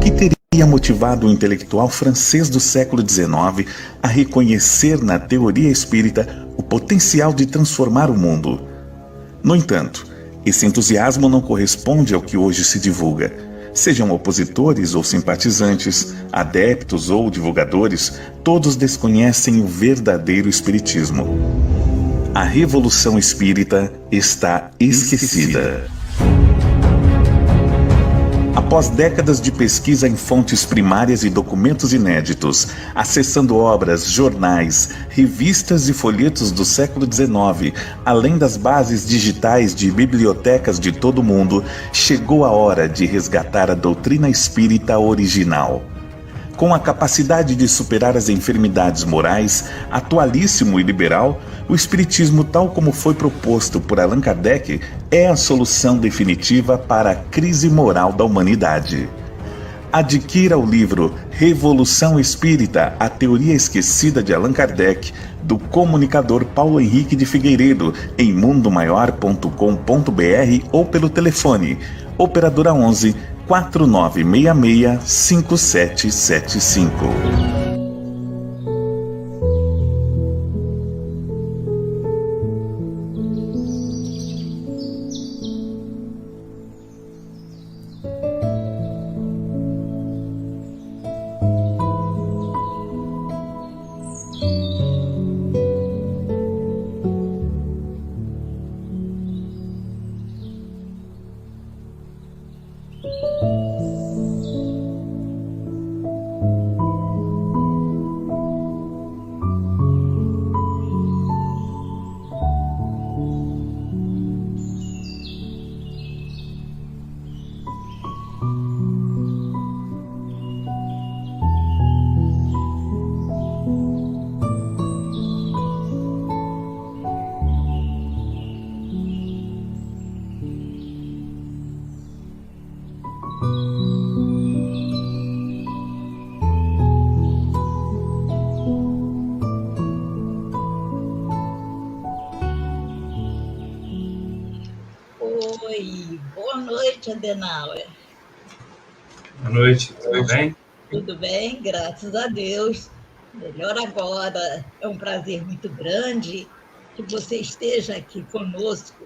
que teria motivado o intelectual francês do século XIX a reconhecer na teoria espírita o potencial de transformar o mundo. No entanto, esse entusiasmo não corresponde ao que hoje se divulga. Sejam opositores ou simpatizantes, adeptos ou divulgadores, todos desconhecem o verdadeiro espiritismo. A Revolução Espírita está esquecida. Após décadas de pesquisa em fontes primárias e documentos inéditos, acessando obras, jornais, revistas e folhetos do século XIX, além das bases digitais de bibliotecas de todo o mundo, chegou a hora de resgatar a doutrina espírita original. Com a capacidade de superar as enfermidades morais, atualíssimo e liberal, o Espiritismo, tal como foi proposto por Allan Kardec, é a solução definitiva para a crise moral da humanidade. Adquira o livro Revolução Espírita, a Teoria Esquecida de Allan Kardec, do comunicador Paulo Henrique de Figueiredo, em mundomaior.com.br ou pelo telefone Operadora 11 4966 5775. Oi, boa noite, Adenauer. Boa noite, tudo bem? Tudo bem, graças a Deus. Melhor agora. É um prazer muito grande que você esteja aqui conosco,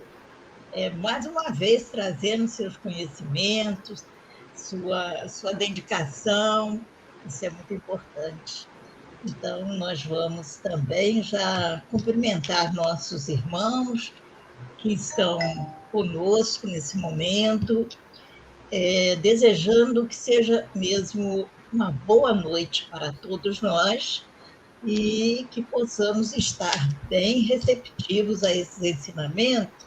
mais uma vez trazendo seus conhecimentos, sua dedicação. Isso é muito importante. Então, nós vamos também já cumprimentar nossos irmãos que estão conosco nesse momento, desejando que seja mesmo uma boa noite para todos nós e que possamos estar bem receptivos a esses ensinamentos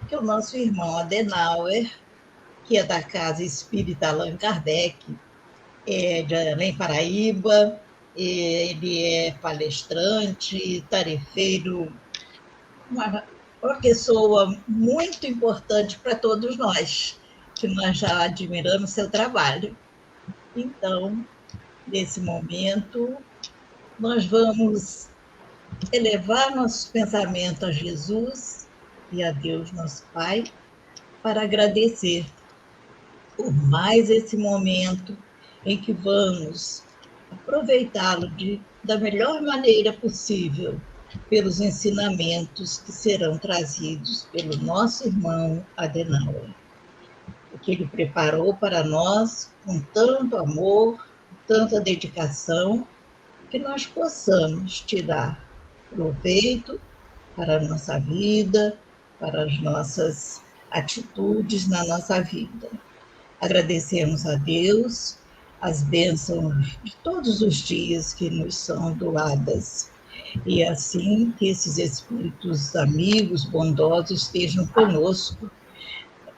que o nosso irmão Adenauer, que é da Casa Espírita Allan Kardec, de Além Paraíba, ele é palestrante, tarefeiro, uma pessoa muito importante para todos nós, que nós já admiramos seu trabalho. Então, nesse momento, nós vamos elevar nossos pensamentos a Jesus e a Deus, nosso Pai, para agradecer por mais esse momento em que vamos aproveitá-lo da melhor maneira possível, pelos ensinamentos que serão trazidos pelo nosso irmão Adenauer, o que ele preparou para nós com tanto amor, tanta dedicação, que nós possamos tirar proveito para a nossa vida, para as nossas atitudes na nossa vida. Agradecemos a Deus as bênçãos de todos os dias que nos são doadas. E assim que esses espíritos amigos, bondosos, estejam conosco.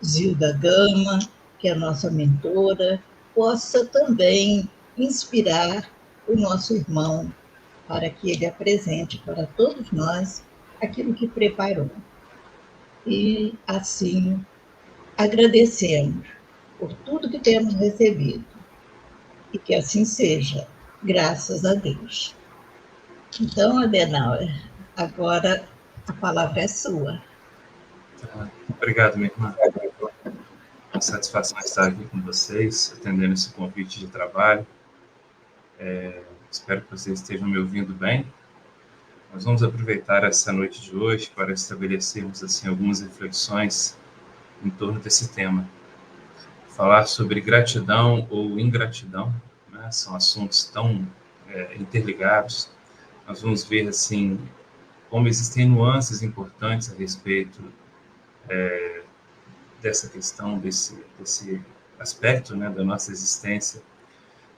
Zilda Gama, que é a nossa mentora, possa também inspirar o nosso irmão para que ele apresente para todos nós aquilo que preparou. E assim agradecemos por tudo que temos recebido. E que assim seja, graças a Deus. Então, Adenauer, agora a palavra é sua. Obrigado, minha irmã. satisfação estar aqui com vocês, atendendo esse convite de trabalho. Espero que vocês estejam me ouvindo bem. Nós vamos aproveitar essa noite de hoje para estabelecermos assim, algumas reflexões em torno desse tema. Falar sobre gratidão ou ingratidão, né? São assuntos tão interligados. Nós vamos ver assim, como existem nuances importantes a respeito dessa questão, desse aspecto, né, da nossa existência.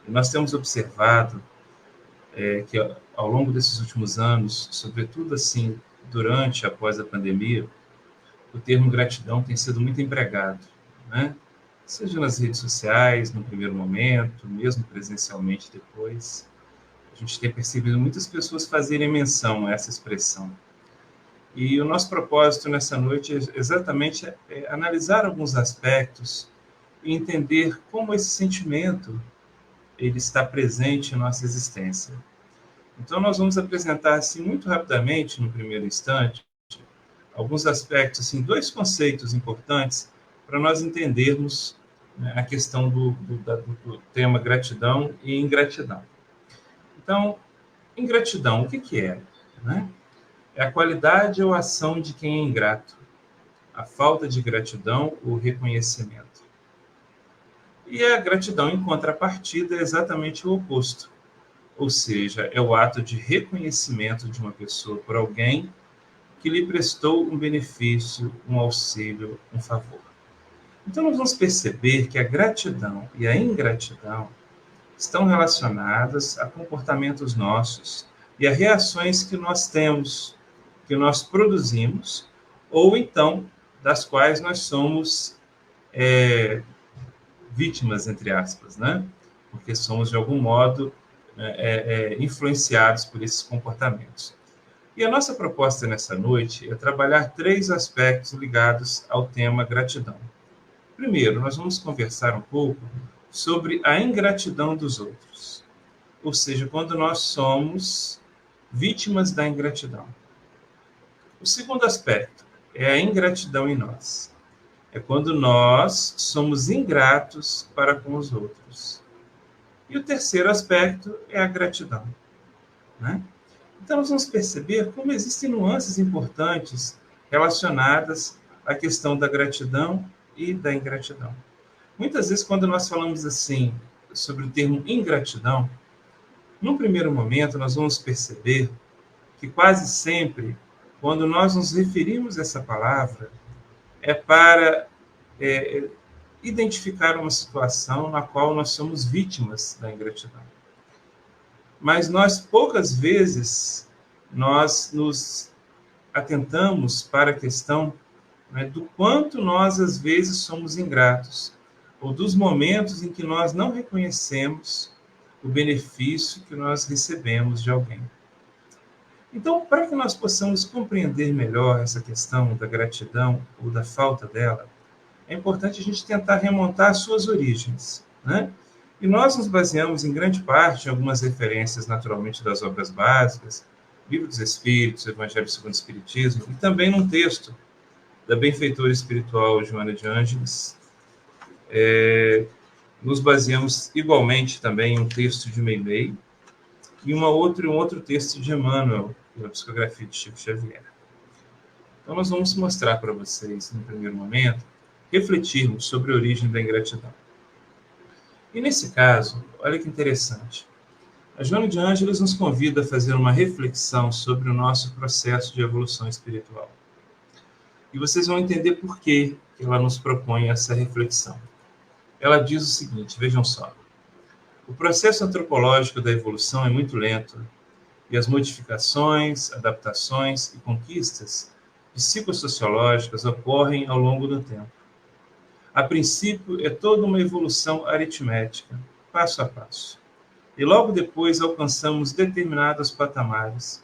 E nós temos observado que ao longo desses últimos anos, sobretudo assim, durante e após a pandemia, o termo gratidão tem sido muito empregado, né? Seja nas redes sociais, no primeiro momento, mesmo presencialmente depois. A gente tem percebido muitas pessoas fazerem menção a essa expressão. E o nosso propósito nessa noite é exatamente analisar alguns aspectos e entender como esse sentimento ele está presente em nossa existência. Então, nós vamos apresentar, assim, muito rapidamente, no primeiro instante, alguns aspectos, assim, dois conceitos importantes para nós entendermos, né, a questão do tema gratidão e ingratidão. Então, ingratidão, o que é? Né? É a qualidade ou ação de quem é ingrato, a falta de gratidão ou reconhecimento. E a gratidão, em contrapartida, é exatamente o oposto. Ou seja, é o ato de reconhecimento de uma pessoa por alguém que lhe prestou um benefício, um auxílio, um favor. Então, nós vamos perceber que a gratidão e a ingratidão estão relacionadas a comportamentos nossos e a reações que nós temos, que nós produzimos, ou então das quais nós somos vítimas, entre aspas, né? Porque somos, de algum modo, influenciados por esses comportamentos. E a nossa proposta nessa noite é trabalhar 3 aspectos ligados ao tema gratidão. Primeiro, nós vamos conversar um pouco sobre a ingratidão dos outros, ou seja, quando nós somos vítimas da ingratidão. O segundo aspecto é a ingratidão em nós. É quando nós somos ingratos para com os outros. E o terceiro aspecto é a gratidão, né? Então, nós vamos perceber como existem nuances importantes relacionadas à questão da gratidão e da ingratidão. Muitas vezes, quando nós falamos assim sobre o termo ingratidão, num primeiro momento, nós vamos perceber que quase sempre, quando nós nos referimos a essa palavra, é para identificar uma situação na qual nós somos vítimas da ingratidão. Mas nós, poucas vezes, nós nos atentamos para a questão, né, do quanto nós, às vezes, somos ingratos, ou dos momentos em que nós não reconhecemos o benefício que nós recebemos de alguém. Então, para que nós possamos compreender melhor essa questão da gratidão ou da falta dela, é importante a gente tentar remontar as suas origens, né? E nós nos baseamos, em grande parte, em algumas referências, naturalmente, das obras básicas, Livro dos Espíritos, Evangelho segundo o Espiritismo, e também num texto da benfeitora espiritual Joana de Ângeles. Nos baseamos igualmente também em um texto de Meimei e um outro texto de Emmanuel, da psicografia de Chico Xavier. Então, nós vamos mostrar para vocês, no primeiro momento, refletirmos sobre a origem da ingratidão. E nesse caso, olha que interessante, a Joana de Ângeles nos convida a fazer uma reflexão sobre o nosso processo de evolução espiritual. E vocês vão entender por que ela nos propõe essa reflexão. Ela diz o seguinte, vejam só, o processo antropológico da evolução é muito lento e as modificações, adaptações e conquistas psicossociológicas ocorrem ao longo do tempo. A princípio, é toda uma evolução aritmética, passo a passo. E logo depois alcançamos determinados patamares,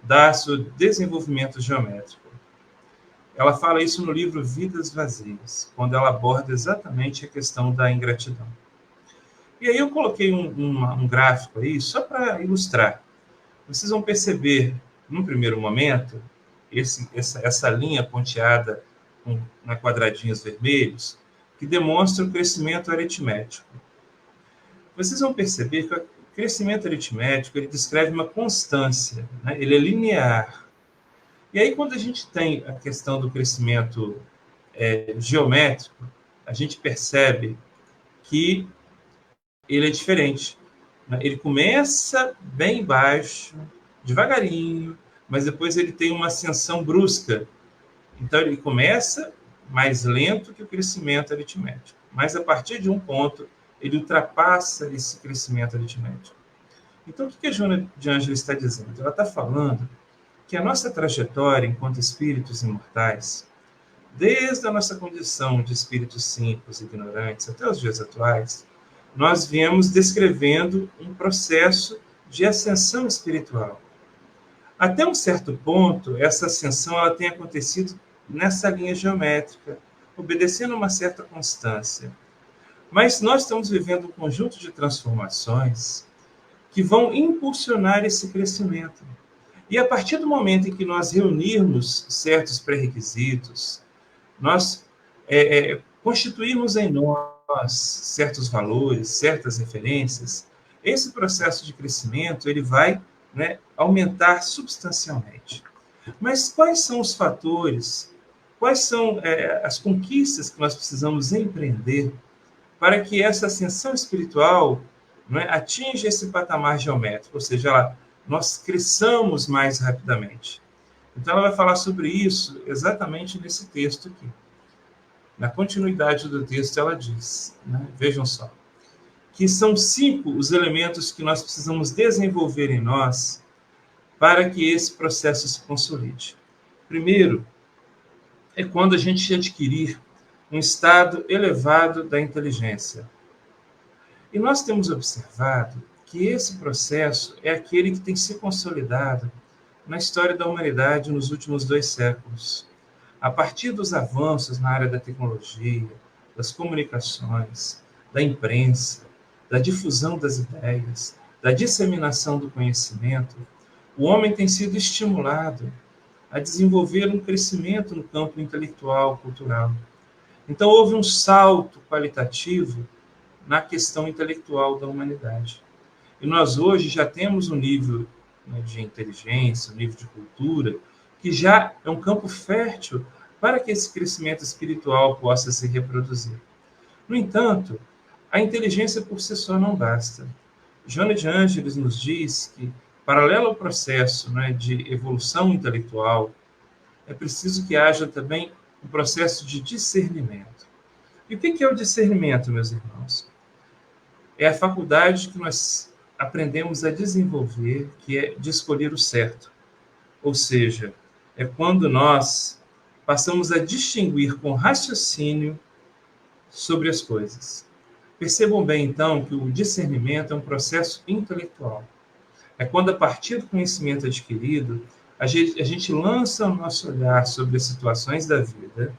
dá-se o desenvolvimento geométrico. Ela fala isso no livro Vidas Vazias, quando ela aborda exatamente a questão da ingratidão. E aí eu coloquei um gráfico aí, só para ilustrar. Vocês vão perceber, num primeiro momento, essa linha ponteada com quadradinhos vermelhos, que que demonstra o crescimento aritmético. Vocês vão perceber que o crescimento aritmético ele descreve uma constância, né? Ele é linear. E aí, quando a gente tem a questão do crescimento geométrico, a gente percebe que ele é diferente, né? Ele começa bem baixo, devagarinho, mas depois ele tem uma ascensão brusca. Então, ele começa mais lento que o crescimento aritmético. Mas, a partir de um ponto, ele ultrapassa esse crescimento aritmético. Então, o que a Joana de Ângeles está dizendo? Ela está falando que a nossa trajetória enquanto espíritos imortais, desde a nossa condição de espíritos simples, ignorantes, até os dias atuais, nós viemos descrevendo um processo de ascensão espiritual. Até um certo ponto, essa ascensão ela tem acontecido nessa linha geométrica, obedecendo uma certa constância. Mas nós estamos vivendo um conjunto de transformações que vão impulsionar esse crescimento. E a partir do momento em que nós reunirmos certos pré-requisitos, nós constituirmos em nós certos valores, certas referências, esse processo de crescimento ele vai, né, aumentar substancialmente. Mas quais são os fatores, quais são as conquistas que nós precisamos empreender para que essa ascensão espiritual, né, atinja esse patamar geométrico, ou seja, nós cresçamos mais rapidamente? Então, ela vai falar sobre isso exatamente nesse texto aqui. Na continuidade do texto, ela diz, né, vejam só, que são 5 os elementos que nós precisamos desenvolver em nós para que esse processo se consolide. Primeiro, é quando a gente adquirir um estado elevado da inteligência. E nós temos observado que esse processo é aquele que tem se consolidado na história da humanidade nos últimos 2 séculos. A partir dos avanços na área da tecnologia, das comunicações, da imprensa, da difusão das ideias, da disseminação do conhecimento, o homem tem sido estimulado a desenvolver um crescimento no campo intelectual, cultural. Então, houve um salto qualitativo na questão intelectual da humanidade. E nós hoje já temos um nível, né, de inteligência, um nível de cultura, que já é um campo fértil para que esse crescimento espiritual possa se reproduzir. No entanto, a inteligência por si só não basta. Joana de Ângeles nos diz que, paralelo ao processo, né, de evolução intelectual, é preciso que haja também um processo de discernimento. E o que é o discernimento, meus irmãos? É a faculdade que nós aprendemos a desenvolver, que é de escolher o certo. Ou seja, é quando nós passamos a distinguir com raciocínio sobre as coisas. Percebam bem, então, que o discernimento é um processo intelectual. É quando, a partir do conhecimento adquirido, a gente lança o nosso olhar sobre as situações da vida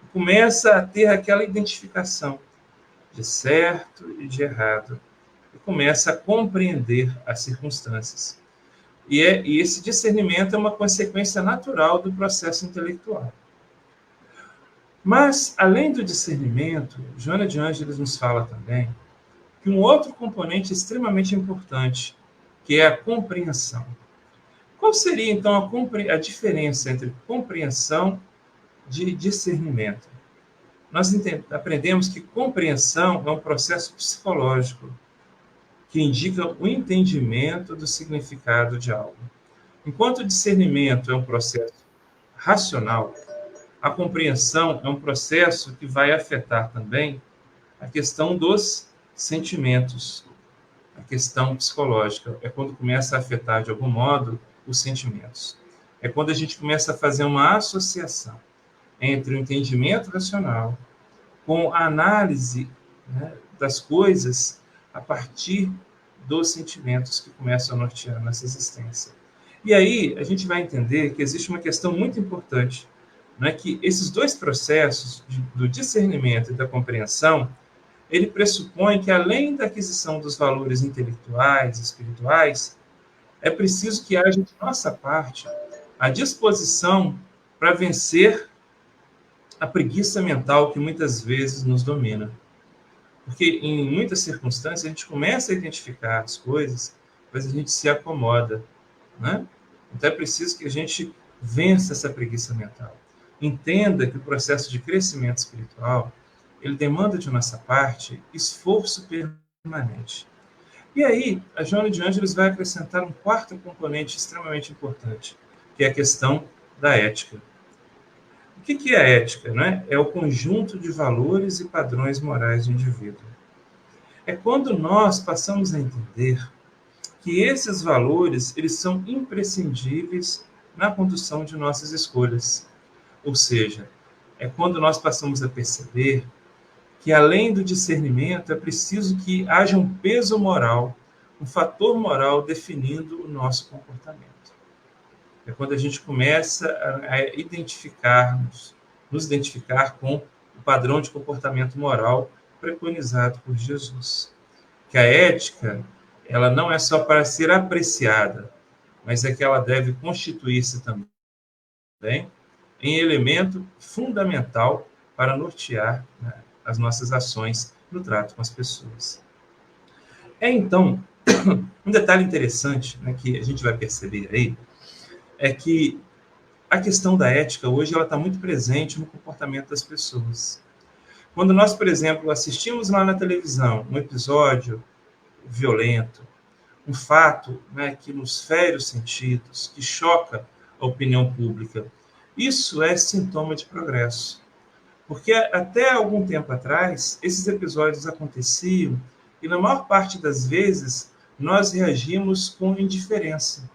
e começa a ter aquela identificação de certo e de errado, e começa a compreender as circunstâncias. E esse discernimento é uma consequência natural do processo intelectual. Mas, além do discernimento, Joana de Ângeles nos fala também que um outro componente extremamente importante, que é a compreensão. Qual seria, então, a diferença entre compreensão e discernimento? Nós aprendemos que compreensão é um processo psicológico que indica o entendimento do significado de algo. Enquanto o discernimento é um processo racional, a compreensão é um processo que vai afetar também a questão dos sentimentos, a questão psicológica. É quando começa a afetar, de algum modo, os sentimentos. É quando a gente começa a fazer uma associação entre o entendimento racional com a análise, né, das coisas a partir dos sentimentos que começam a nortear a nossa existência. E aí a gente vai entender que existe uma questão muito importante, né, que esses 2 processos do discernimento e da compreensão, ele pressupõe que, além da aquisição dos valores intelectuais e espirituais, é preciso que haja de nossa parte a disposição para vencer a preguiça mental que muitas vezes nos domina. Porque em muitas circunstâncias a gente começa a identificar as coisas, mas a gente se acomoda, né? Então é preciso que a gente vença essa preguiça mental. Entenda que o processo de crescimento espiritual, ele demanda de nossa parte esforço permanente. E aí, a Joana de Ângeles vai acrescentar um quarto componente extremamente importante, que é a questão da ética. O que é a ética? Né? É o conjunto de valores e padrões morais do indivíduo. É quando nós passamos a entender que esses valores eles são imprescindíveis na condução de nossas escolhas. Ou seja, é quando nós passamos a perceber que, além do discernimento, é preciso que haja um peso moral, um fator moral definindo o nosso comportamento. É quando a gente começa a nos identificar com o padrão de comportamento moral preconizado por Jesus. Que a ética, ela não é só para ser apreciada, mas é que ela deve constituir-se também em elemento fundamental para nortear, né, as nossas ações no trato com as pessoas. Então, um detalhe interessante, né, que a gente vai perceber aí, é que a questão da ética hoje ela está muito presente no comportamento das pessoas. Quando nós, por exemplo, assistimos lá na televisão um episódio violento, um fato, né, que nos fere os sentidos, que choca a opinião pública, isso é sintoma de progresso. Porque até algum tempo atrás, esses episódios aconteciam e, na maior parte das vezes, nós reagimos com indiferença.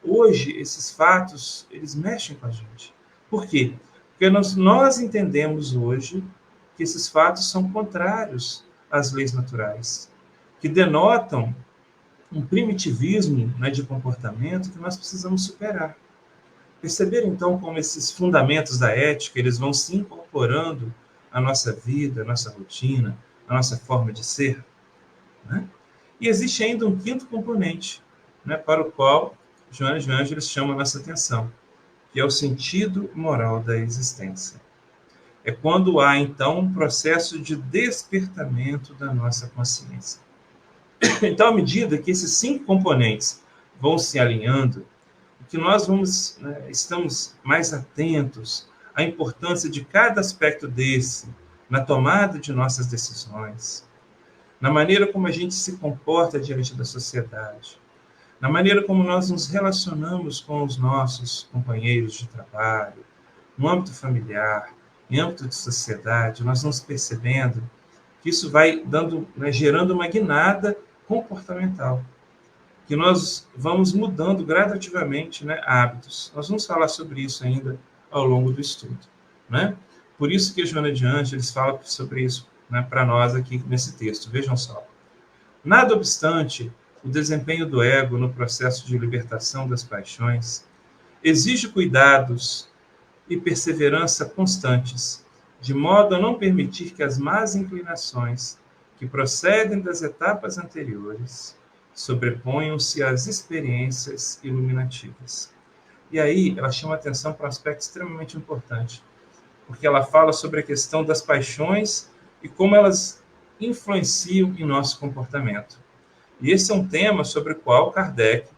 Hoje, esses fatos, eles mexem com a gente. Por quê? Porque nós entendemos hoje que esses fatos são contrários às leis naturais, que denotam um primitivismo, né, de comportamento que nós precisamos superar. Perceber, então, como esses fundamentos da ética eles vão se incorporando à nossa vida, à nossa rotina, à nossa forma de ser, né? E existe ainda um quinto componente, né, para o qual Joana de Ângeles chama a nossa atenção, que é o sentido moral da existência. É quando há, então, um processo de despertamento da nossa consciência. Então, à medida que esses 5 componentes vão se alinhando, que nós estamos mais atentos à importância de cada aspecto desse, na tomada de nossas decisões, na maneira como a gente se comporta diante da sociedade, na maneira como nós nos relacionamos com os nossos companheiros de trabalho, no âmbito familiar, em âmbito de sociedade, nós vamos percebendo que isso vai gerando uma guinada comportamental, que nós vamos mudando gradativamente, né, hábitos. Nós vamos falar sobre isso ainda ao longo do estudo, né? Por isso que a Joana de Ângeles fala sobre isso, né, para nós aqui nesse texto. Vejam só. Nada obstante, o desempenho do ego no processo de libertação das paixões exige cuidados e perseverança constantes, de modo a não permitir que as más inclinações que procedem das etapas anteriores sobreponham-se às experiências iluminativas. E aí ela chama atenção para um aspecto extremamente importante, porque ela fala sobre a questão das paixões e como elas influenciam em nosso comportamento. E esse é um tema sobre o qual Kardec,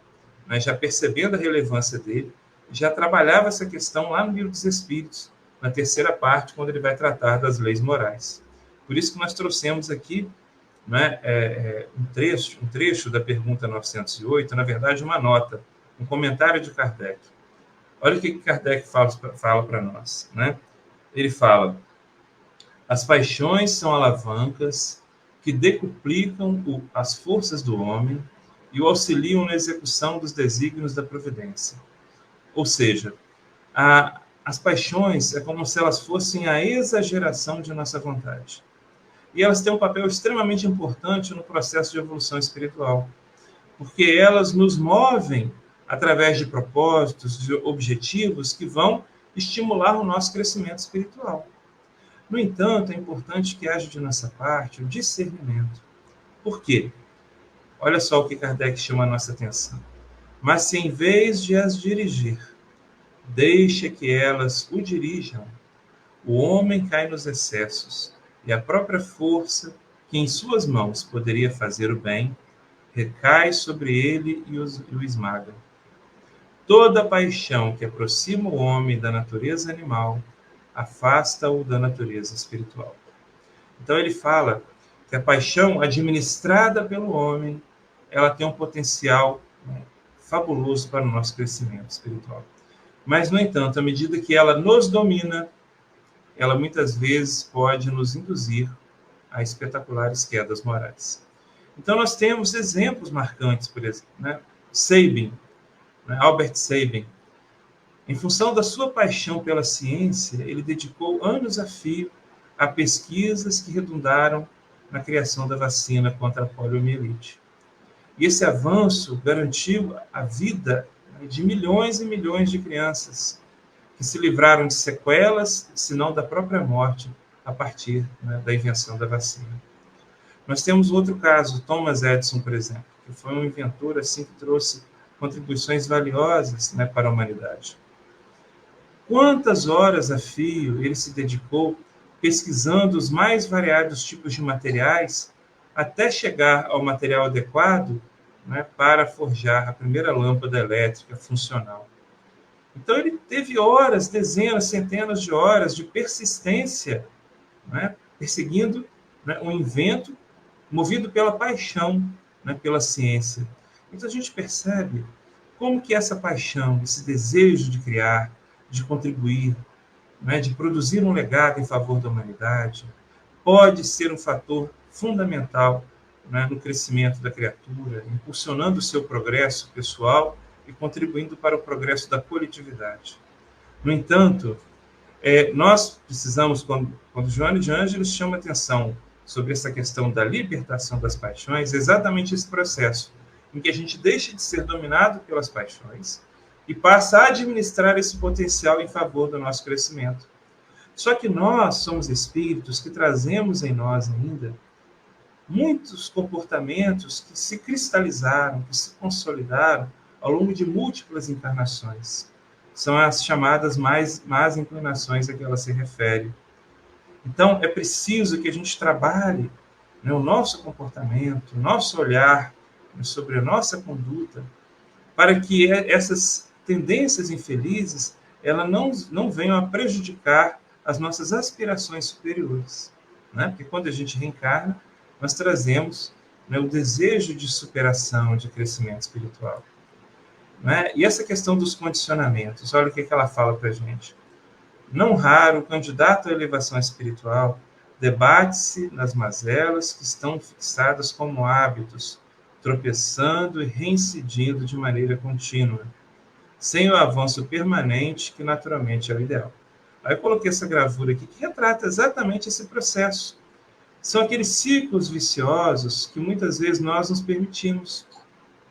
né, já percebendo a relevância dele, já trabalhava essa questão lá no Livro dos Espíritos, na terceira parte, quando ele vai tratar das leis morais. Por isso que nós trouxemos aqui, né, um trecho da pergunta 908, na verdade, uma nota, um comentário de Kardec. Olha o que Kardec fala para nós, né? Ele fala: as paixões são alavancas que decuplicam as forças do homem e o auxiliam na execução dos desígnios da providência. Ou seja, as paixões é como se elas fossem a exageração de nossa vontade. E elas têm um papel extremamente importante no processo de evolução espiritual, porque elas nos movem através de propósitos, de objetivos que vão estimular o nosso crescimento espiritual. No entanto, é importante que haja de nossa parte o discernimento. Por quê? Olha só o que Kardec chama a nossa atenção. Mas se em vez de as dirigir, deixa que elas o dirijam, o homem cai nos excessos, e a própria força, que em suas mãos poderia fazer o bem, recai sobre ele e o esmaga. Toda paixão que aproxima o homem da natureza animal afasta-o da natureza espiritual. Então ele fala que a paixão administrada pelo homem, ela tem um potencial, né, fabuloso para o nosso crescimento espiritual. Mas, no entanto, à medida que ela nos domina, ela muitas vezes pode nos induzir a espetaculares quedas morais. Então nós temos exemplos marcantes, por exemplo, né? Sabin, né? Albert Sabin, em função da sua paixão pela ciência, ele dedicou anos a fio a pesquisas que redundaram na criação da vacina contra a poliomielite. E esse avanço garantiu a vida, né, de milhões e milhões de crianças que se livraram de sequelas, se não da própria morte, a partir, né, da invenção da vacina. Nós temos outro caso, Thomas Edison, por exemplo, que foi um inventor assim, que trouxe contribuições valiosas, né, para a humanidade. Quantas horas a fio ele se dedicou pesquisando os mais variados tipos de materiais até chegar ao material adequado, né, para forjar a primeira lâmpada elétrica funcional. Então ele teve horas, dezenas, centenas de horas de persistência, né, perseguindo, né, um invento movido pela paixão, né, pela ciência. Então a gente percebe como que essa paixão, esse desejo de criar, de contribuir, né, de produzir um legado em favor da humanidade, pode ser um fator fundamental, né, no crescimento da criatura, impulsionando o seu progresso pessoal e contribuindo para o progresso da coletividade. No entanto, nós precisamos, quando Joana de Ângeles chama atenção sobre essa questão da libertação das paixões, exatamente esse processo, em que a gente deixa de ser dominado pelas paixões e passa a administrar esse potencial em favor do nosso crescimento. Só que nós somos espíritos que trazemos em nós ainda muitos comportamentos que se cristalizaram, que se consolidaram ao longo de múltiplas encarnações. São as chamadas más inclinações a que ela se refere. Então, é preciso que a gente trabalhe, né, o nosso comportamento, o nosso olhar, né, sobre a nossa conduta, para que essas tendências infelizes elas não venham a prejudicar as nossas aspirações superiores. Né? Porque quando a gente reencarna, nós trazemos, né, o desejo de superação, de crescimento espiritual. Né? E essa questão dos condicionamentos, olha o que ela fala para a gente. Não raro, o candidato à elevação espiritual debate-se nas mazelas que estão fixadas como hábitos, tropeçando e reincidindo de maneira contínua, sem o avanço permanente que naturalmente é o ideal. Aí eu coloquei essa gravura aqui que retrata exatamente esse processo. São aqueles ciclos viciosos que muitas vezes nós nos permitimos.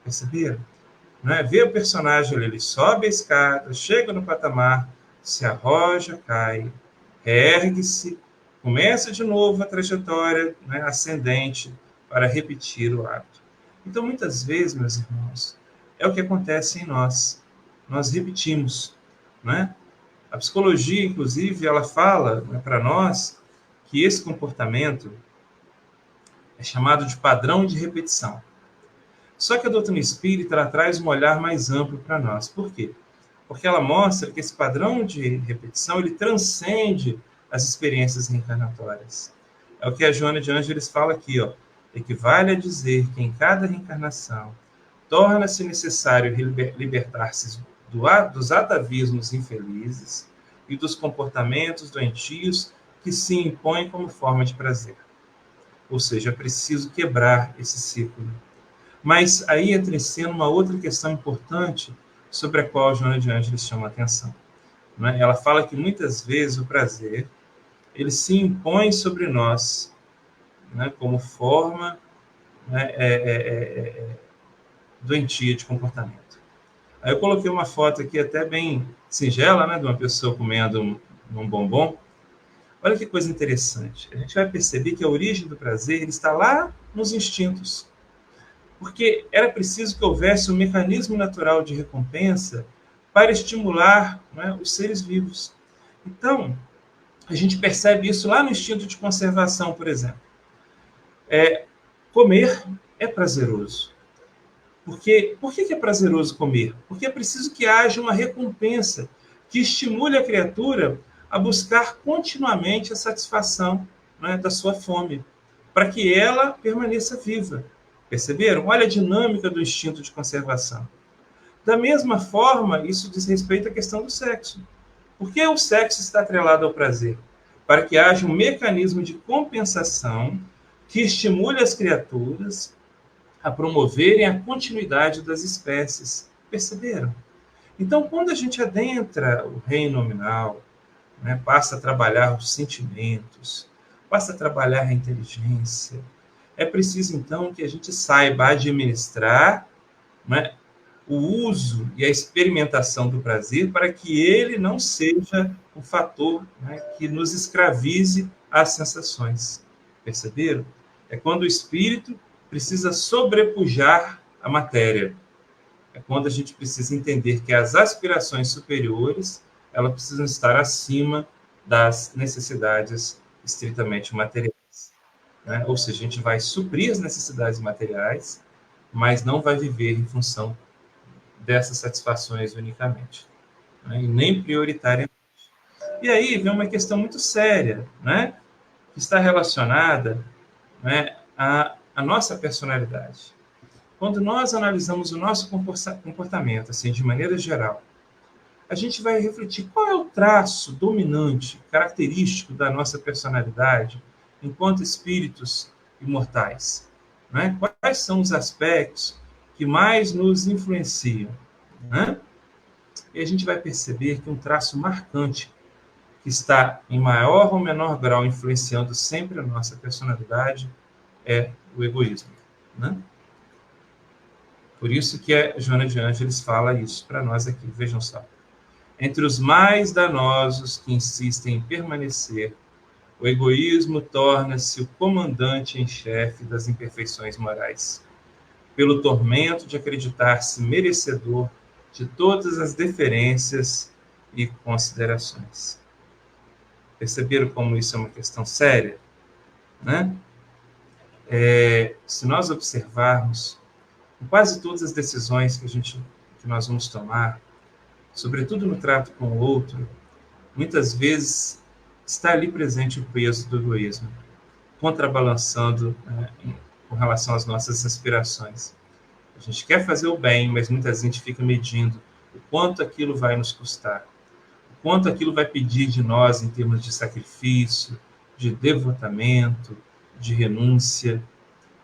Perceberam? Não é? Vê o personagem ali, ele sobe a escada, chega no patamar, se arroja, cai, ergue-se, começa de novo a trajetória, né, ascendente para repetir o ato. Então, muitas vezes, meus irmãos, é o que acontece em nós. Nós repetimos. Né? A psicologia, inclusive, ela fala, né, para nós que esse comportamento é chamado de padrão de repetição. Só que a doutrina espírita ela traz um olhar mais amplo para nós. Por quê? Porque ela mostra que esse padrão de repetição ele transcende as experiências reencarnatórias. É o que a Joana de Ângeles fala aqui, ó. Equivale a dizer que em cada reencarnação torna-se necessário libertar-se dos atavismos infelizes e dos comportamentos doentios que se impõem como forma de prazer. Ou seja, é preciso quebrar esse ciclo. Mas aí entra em cena uma outra questão importante sobre a qual a Joana de Ângeles chama a atenção. Né? Ela fala que muitas vezes o prazer ele se impõe sobre nós, né, como forma, né, doentia de comportamento. Aí eu coloquei uma foto aqui até bem singela, né, de uma pessoa comendo um bombom. Olha que coisa interessante. A gente vai perceber que a origem do prazer ele está lá nos instintos. Porque era preciso que houvesse um mecanismo natural de recompensa para estimular, né, os seres vivos. Então, A gente percebe isso lá no instinto de conservação, por exemplo. Comer é prazeroso. Por que é prazeroso comer? Porque é preciso que haja uma recompensa que estimule a criatura a buscar continuamente a satisfação, né, da sua fome, para que ela permaneça viva. Perceberam? Olha a dinâmica do instinto de conservação. Da mesma forma, isso diz respeito à questão do sexo. Por que o sexo está atrelado ao prazer? Para que haja um mecanismo de compensação que estimule as criaturas a promoverem a continuidade das espécies. Perceberam? Então, quando a gente adentra o reino nominal, né, passa a trabalhar os sentimentos, passa a trabalhar a inteligência, é preciso, então, que a gente saiba administrar, né, o uso e a experimentação do prazer para que ele não seja um fator, né, que nos escravize às sensações. Perceberam? É quando o espírito precisa sobrepujar a matéria. É quando a gente precisa entender que as aspirações superiores, elas precisam estar acima das necessidades estritamente materiais, né? Ou seja, a gente vai suprir as necessidades materiais, mas não vai viver em função dessas satisfações unicamente, né? E nem prioritariamente. E aí vem uma questão muito séria, né? Que está relacionada, né, à nossa personalidade. Quando nós analisamos o nosso comportamento, assim, de maneira geral, a gente vai refletir qual é o traço dominante, característico da nossa personalidade enquanto espíritos imortais, né? Quais são os aspectos que mais nos influenciam, né? E a gente vai perceber que um traço marcante que está em maior ou menor grau influenciando sempre a nossa personalidade é o egoísmo, né? Por isso que a Joana de Ângeles fala isso para nós aqui. Vejam só. Entre os mais danosos que insistem em permanecer, o egoísmo torna-se o comandante em chefe das imperfeições morais, pelo tormento de acreditar-se merecedor de todas as deferências e considerações. Perceberam como isso é uma questão séria, né? Se nós observarmos quase todas as decisões que nós vamos tomar, sobretudo no trato com o outro, muitas vezes está ali presente o peso do egoísmo, contrabalançando, né, com relação às nossas aspirações. A gente quer fazer o bem, mas muitas vezes a gente fica medindo o quanto aquilo vai nos custar, o quanto aquilo vai pedir de nós em termos de sacrifício, de devotamento, de renúncia.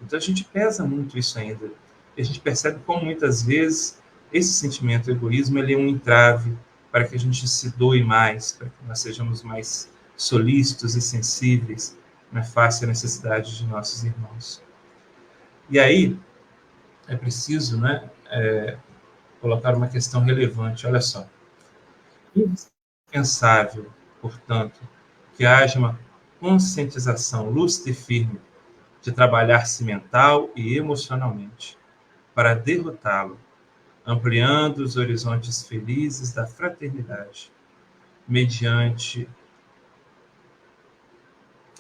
Então a gente pesa muito isso ainda. E a gente percebe como muitas vezes esse sentimento de egoísmo ele é um entrave para que a gente se doe mais, para que nós sejamos mais solícitos e sensíveis, né, face à necessidade de nossos irmãos. E aí é preciso, né, colocar uma questão relevante. Olha só. É indispensável, portanto, que haja uma conscientização lúcida e firme de trabalhar-se mental e emocionalmente para derrotá-lo, ampliando os horizontes felizes da fraternidade, mediante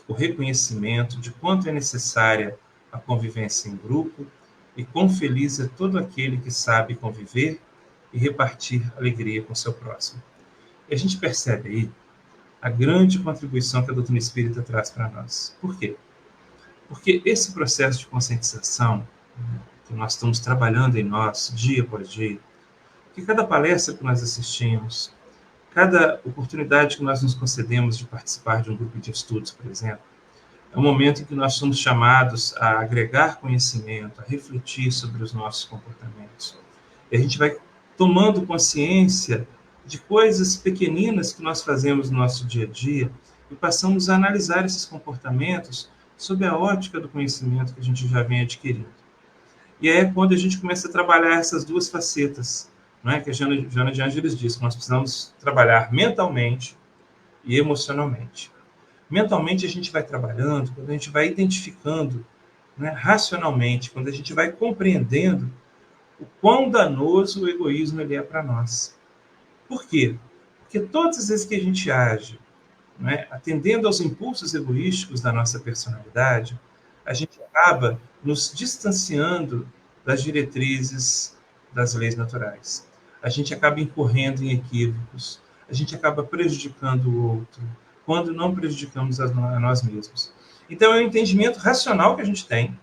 o reconhecimento de quanto é necessária a convivência em grupo e quão feliz é todo aquele que sabe conviver e repartir alegria com seu próximo. E a gente percebe aí a grande contribuição que a doutrina espírita traz para nós. Por quê? Porque esse processo de conscientização que nós estamos trabalhando em nós, dia após dia, que cada palestra que nós assistimos, cada oportunidade que nós nos concedemos de participar de um grupo de estudos, por exemplo, é um momento em que nós somos chamados a agregar conhecimento, a refletir sobre os nossos comportamentos. E a gente vai tomando consciência de coisas pequeninas que nós fazemos no nosso dia a dia e passamos a analisar esses comportamentos sob a ótica do conhecimento que a gente já vem adquirindo. E é quando a gente começa a trabalhar essas duas facetas, não é? Que a Joana de Ângeles diz, que nós precisamos trabalhar mentalmente e emocionalmente. Mentalmente a gente vai trabalhando, quando a gente vai identificando, né, racionalmente, quando a gente vai compreendendo o quão danoso o egoísmo ele é para nós. Por quê? Porque todas as vezes que a gente age né, atendendo aos impulsos egoísticos da nossa personalidade, a gente acaba nos distanciando das diretrizes das leis naturais. A gente acaba incorrendo em equívocos, a gente acaba prejudicando o outro, quando não prejudicamos a nós mesmos. Então, é um entendimento racional que a gente tem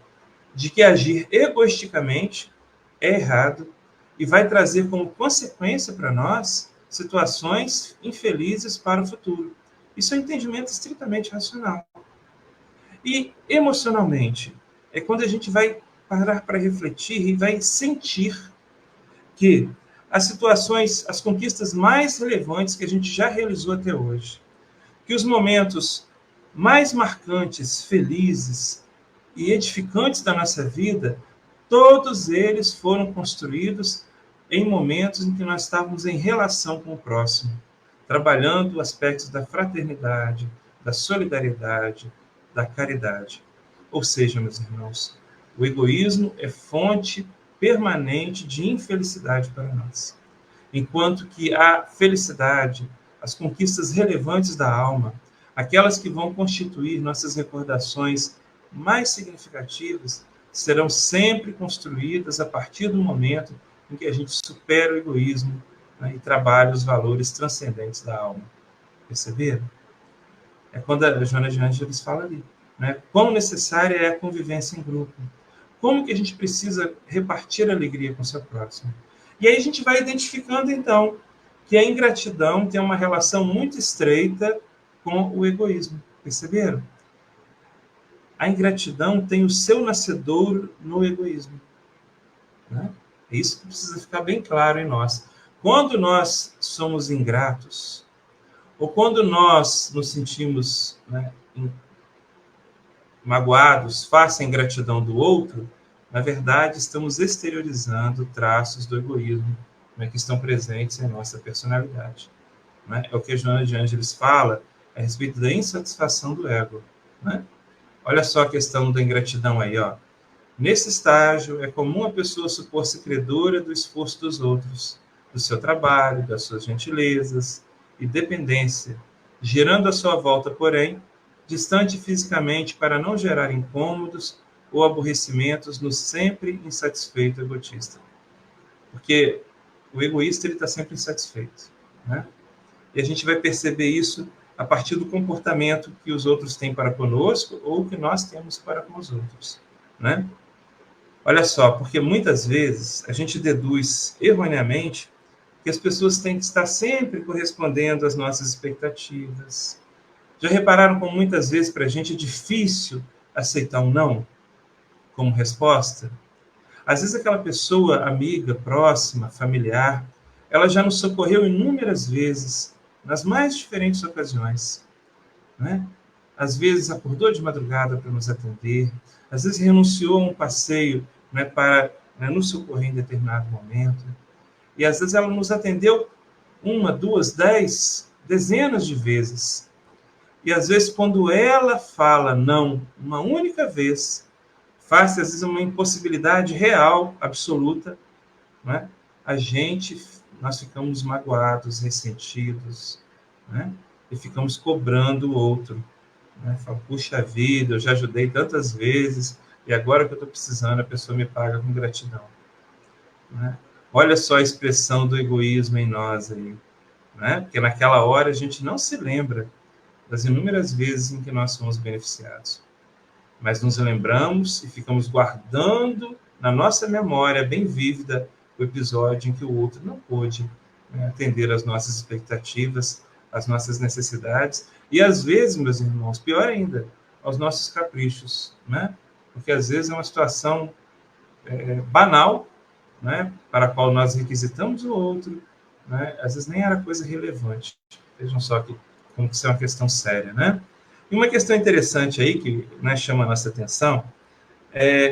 de que agir egoisticamente é errado e vai trazer como consequência para nós situações infelizes para o futuro. Isso é um entendimento estritamente racional. E emocionalmente, é quando a gente vai parar para refletir e vai sentir que as situações, as conquistas mais relevantes que a gente já realizou até hoje, que os momentos mais marcantes, felizes e edificantes da nossa vida, todos eles foram construídos em momentos em que nós estávamos em relação com o próximo, trabalhando aspectos da fraternidade, da solidariedade, da caridade. Ou seja, meus irmãos, o egoísmo é fonte permanente de infelicidade para nós. Enquanto que a felicidade, as conquistas relevantes da alma, aquelas que vão constituir nossas recordações mais significativas, serão sempre construídas a partir do momento em que a gente supera o egoísmo, né, e trabalha os valores transcendentes da alma. Perceberam? É quando a Joana de Ângeles fala ali, né? Quão necessária é a convivência em grupo. Como que a gente precisa repartir a alegria com o seu próximo. E aí a gente vai identificando, então, que a ingratidão tem uma relação muito estreita com o egoísmo. Perceberam? A ingratidão tem o seu nascedouro no egoísmo. Né? É isso que precisa ficar bem claro em nós. Quando nós somos ingratos, ou quando nós nos sentimos, né, magoados face à ingratidão do outro, na verdade, estamos exteriorizando traços do egoísmo, né, que estão presentes em nossa personalidade. Né? É o que a Joana de Ângeles fala a respeito da insatisfação do ego. Né? Olha só a questão da ingratidão aí, ó. Nesse estágio, é comum a pessoa supor-se credora do esforço dos outros, do seu trabalho, das suas gentilezas e dependência, girando à sua volta, porém, distante fisicamente para não gerar incômodos ou aborrecimentos no sempre insatisfeito egotista. Porque o egoísta está sempre insatisfeito. Né? E a gente vai perceber isso a partir do comportamento que os outros têm para conosco ou que nós temos para com os outros. Né? Olha só, porque muitas vezes a gente deduz erroneamente que as pessoas têm que estar sempre correspondendo às nossas expectativas. Já repararam como muitas vezes para a gente é difícil aceitar um não como resposta? Às vezes aquela pessoa, amiga, próxima, familiar, ela já nos socorreu inúmeras vezes, nas mais diferentes ocasiões. Né? Às vezes acordou de madrugada para nos atender, às vezes renunciou a um passeio, né, para, né, nos socorrer em determinado momento. E às vezes ela nos atendeu 1, 2, 10, dezenas de vezes. E às vezes quando ela fala não uma única vez, face às vezes uma impossibilidade real, absoluta, né, nós ficamos magoados, ressentidos, né, e ficamos cobrando o outro. Né? Fala, puxa vida, eu já ajudei tantas vezes, e agora que eu estou precisando, a pessoa me paga com gratidão. Né? Olha só a expressão do egoísmo em nós aí. Né? Porque naquela hora a gente não se lembra das inúmeras vezes em que nós fomos beneficiados. Mas nos lembramos e ficamos guardando na nossa memória bem vívida o episódio em que o outro não pôde, né, atender às nossas expectativas, às nossas necessidades, e às vezes, meus irmãos, pior ainda, aos nossos caprichos, né? Porque às vezes é uma situação banal, né, para a qual nós requisitamos o outro, né? Às vezes nem era coisa relevante. Vejam só como que isso é uma questão séria, né? E uma questão interessante aí, que, né, chama a nossa atenção,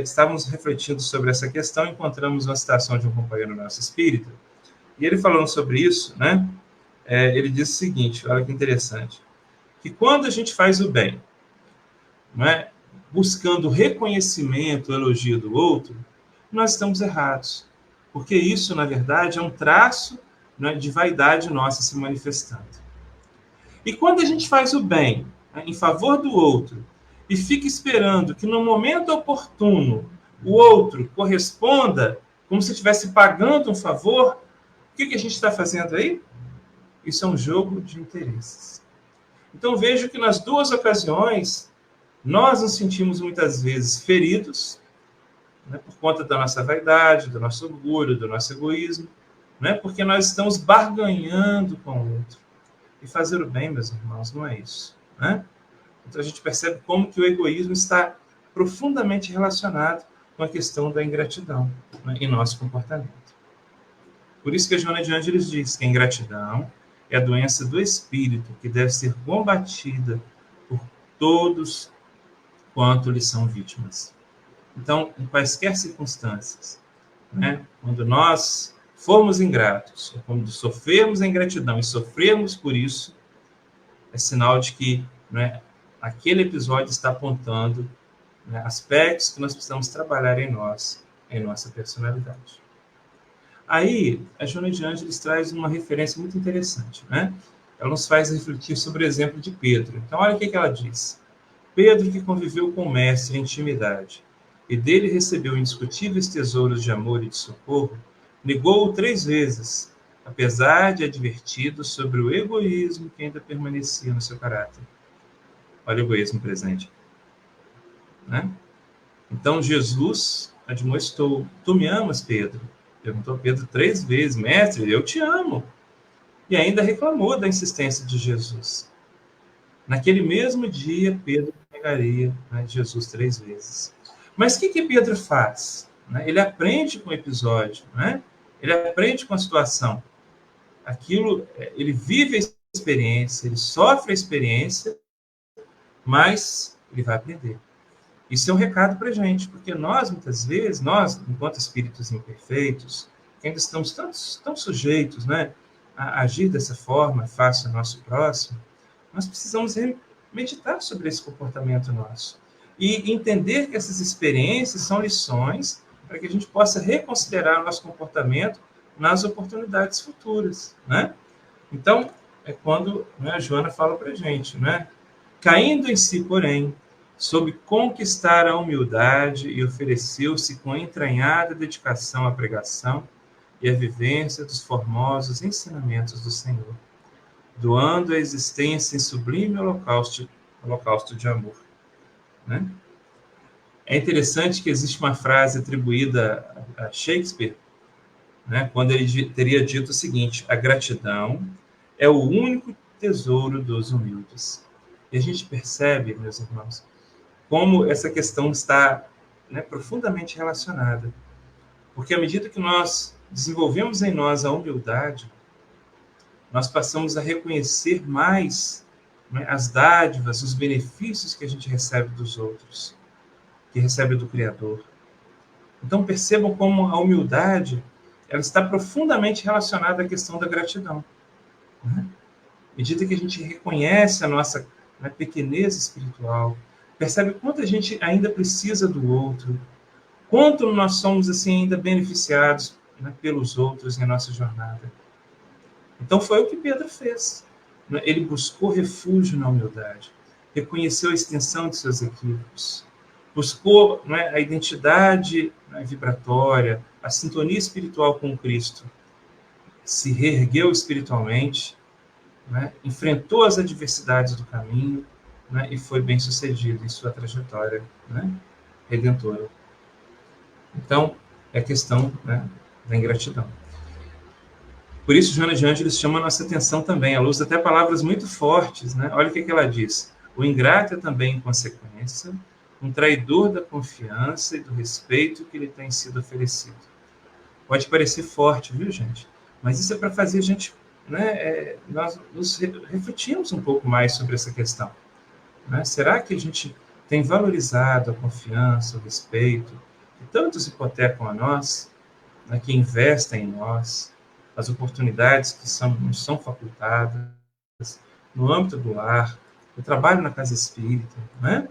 estávamos refletindo sobre essa questão, encontramos uma citação de um companheiro nosso espírita, e ele falando sobre isso, né, ele diz o seguinte, olha que interessante, que quando a gente faz o bem, né, buscando reconhecimento, elogio do outro, nós estamos errados, porque isso, na verdade, é um traço, né, de vaidade nossa se manifestando. E quando a gente faz o bem, né, em favor do outro, e fica esperando que no momento oportuno o outro corresponda, como se estivesse pagando um favor, o que a gente está fazendo aí? Isso é um jogo de interesses. Então vejo que nas duas ocasiões, nós nos sentimos muitas vezes feridos, né, por conta da nossa vaidade, do nosso orgulho, do nosso egoísmo, né, porque nós estamos barganhando com o outro. E fazer o bem, meus irmãos, não é isso. Né? Então a gente percebe como que o egoísmo está profundamente relacionado com a questão da ingratidão, né, em nosso comportamento. Por isso que a Joana de Ângeles diz que a ingratidão é a doença do espírito que deve ser combatida por todos quanto lhe são vítimas. Então, em quaisquer circunstâncias, né, quando nós formos ingratos, ou quando sofrermos a ingratidão e sofrermos por isso, é sinal de que, né, aquele episódio está apontando, né, aspectos que nós precisamos trabalhar em nós, em nossa personalidade. Aí, a Joana de Ângeles traz uma referência muito interessante, né? Ela nos faz refletir sobre o exemplo de Pedro. Então, olha o que ela diz. Pedro, que conviveu com o mestre em intimidade, e dele recebeu indiscutíveis tesouros de amor e de socorro, negou-o 3 vezes, apesar de advertido sobre o egoísmo que ainda permanecia no seu caráter. Olha o egoísmo presente. Né? Então, Jesus admoestou, tu me amas, Pedro? Perguntou Pedro 3 vezes, mestre, eu te amo. E ainda reclamou da insistência de Jesus. Naquele mesmo dia, Pedro negaria, né, Jesus 3 vezes. Mas o que Pedro faz? Né? Ele aprende com o episódio, né? Ele aprende com a situação. Aquilo, ele vive a experiência, ele sofre a experiência, mas ele vai aprender. Isso é um recado para a gente, porque nós, muitas vezes, nós, enquanto espíritos imperfeitos, que ainda estamos tão sujeitos, né, a agir dessa forma face ao nosso próximo, nós precisamos meditar sobre esse comportamento nosso e entender que essas experiências são lições para que a gente possa reconsiderar o nosso comportamento nas oportunidades futuras, né? Então, é quando, né, a Joana fala para a gente, né? Caindo em si, porém, soube conquistar a humildade e ofereceu-se com entranhada dedicação à pregação e à vivência dos formosos ensinamentos do Senhor, doando a existência em sublime holocausto de amor. Né? É interessante que existe uma frase atribuída a Shakespeare, né, quando ele teria dito o seguinte: a gratidão é o único tesouro dos humildes. E a gente percebe, meus irmãos, como essa questão está, né, profundamente relacionada. Porque à medida que nós desenvolvemos em nós a humildade, nós passamos a reconhecer mais, né, as dádivas, os benefícios que a gente recebe dos outros, que recebe do Criador. Então percebam como a humildade ela está profundamente relacionada à questão da gratidão. Né? À medida que a gente reconhece a nossa, né, pequenez espiritual, percebe quanto a gente ainda precisa do outro, quanto nós somos assim ainda beneficiados, né, pelos outros em nossa jornada. Então foi o que Pedro fez. Ele buscou refúgio na humildade, reconheceu a extensão de seus equívocos, buscou, né, a identidade, né, vibratória, a sintonia espiritual com Cristo, se reergueu espiritualmente, né, enfrentou as adversidades do caminho, né, e foi bem sucedido em sua trajetória, né, redentora. Então, é a questão, né, da ingratidão. Por isso, Joana de Ângeles chama a nossa atenção também, à luz até palavras muito fortes. Né? Olha o que ela diz. O ingrato é também, em consequência, um traidor da confiança e do respeito que lhe tem sido oferecido. Pode parecer forte, viu, gente? Mas isso é para fazer a gente, né, nós nos refletirmos um pouco mais sobre essa questão. Né? Será que a gente tem valorizado a confiança, o respeito, que tantos hipotecam a nós, né, que investem em nós, as oportunidades que nos são facultadas no âmbito do lar, o trabalho na casa espírita, né?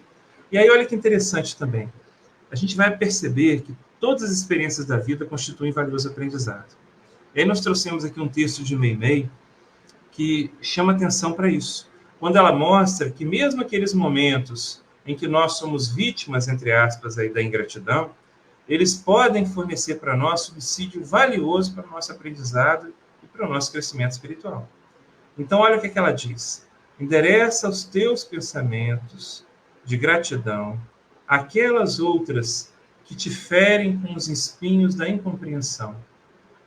E aí, olha que interessante também. A gente vai perceber que todas as experiências da vida constituem valioso aprendizado. E aí nós trouxemos aqui um texto de Meimei que chama atenção para isso. quando ela mostra que mesmo aqueles momentos em que nós somos vítimas, entre aspas, aí, da ingratidão, eles podem fornecer para nós subsídio valioso para o nosso aprendizado e para o nosso crescimento espiritual. Então, olha o que ela diz. Endereça os teus pensamentos de gratidão àquelas outras que te ferem com os espinhos da incompreensão,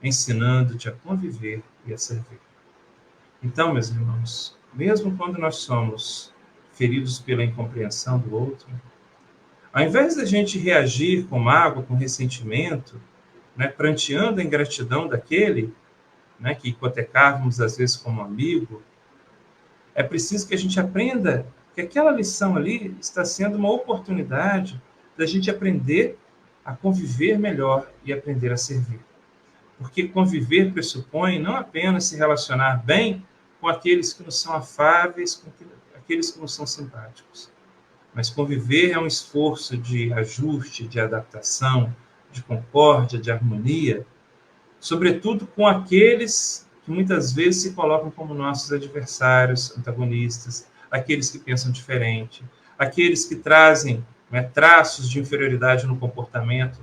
ensinando-te a conviver e a servir. Então, meus irmãos, mesmo quando nós somos feridos pela incompreensão do outro, ao invés da gente reagir com mágoa, com ressentimento, né, pranteando a ingratidão daquele, né, que hipotecávamos às vezes como amigo, é preciso que a gente aprenda que aquela lição ali está sendo uma oportunidade da gente aprender a conviver melhor e aprender a servir. Porque conviver pressupõe não apenas se relacionar bem com aqueles que nos são afáveis, com aqueles que nos são simpáticos, mas conviver é um esforço de ajuste, de adaptação, de concórdia, de harmonia, sobretudo com aqueles que muitas vezes se colocam como nossos adversários, antagonistas, aqueles que pensam diferente, aqueles que trazem, né, traços de inferioridade no comportamento,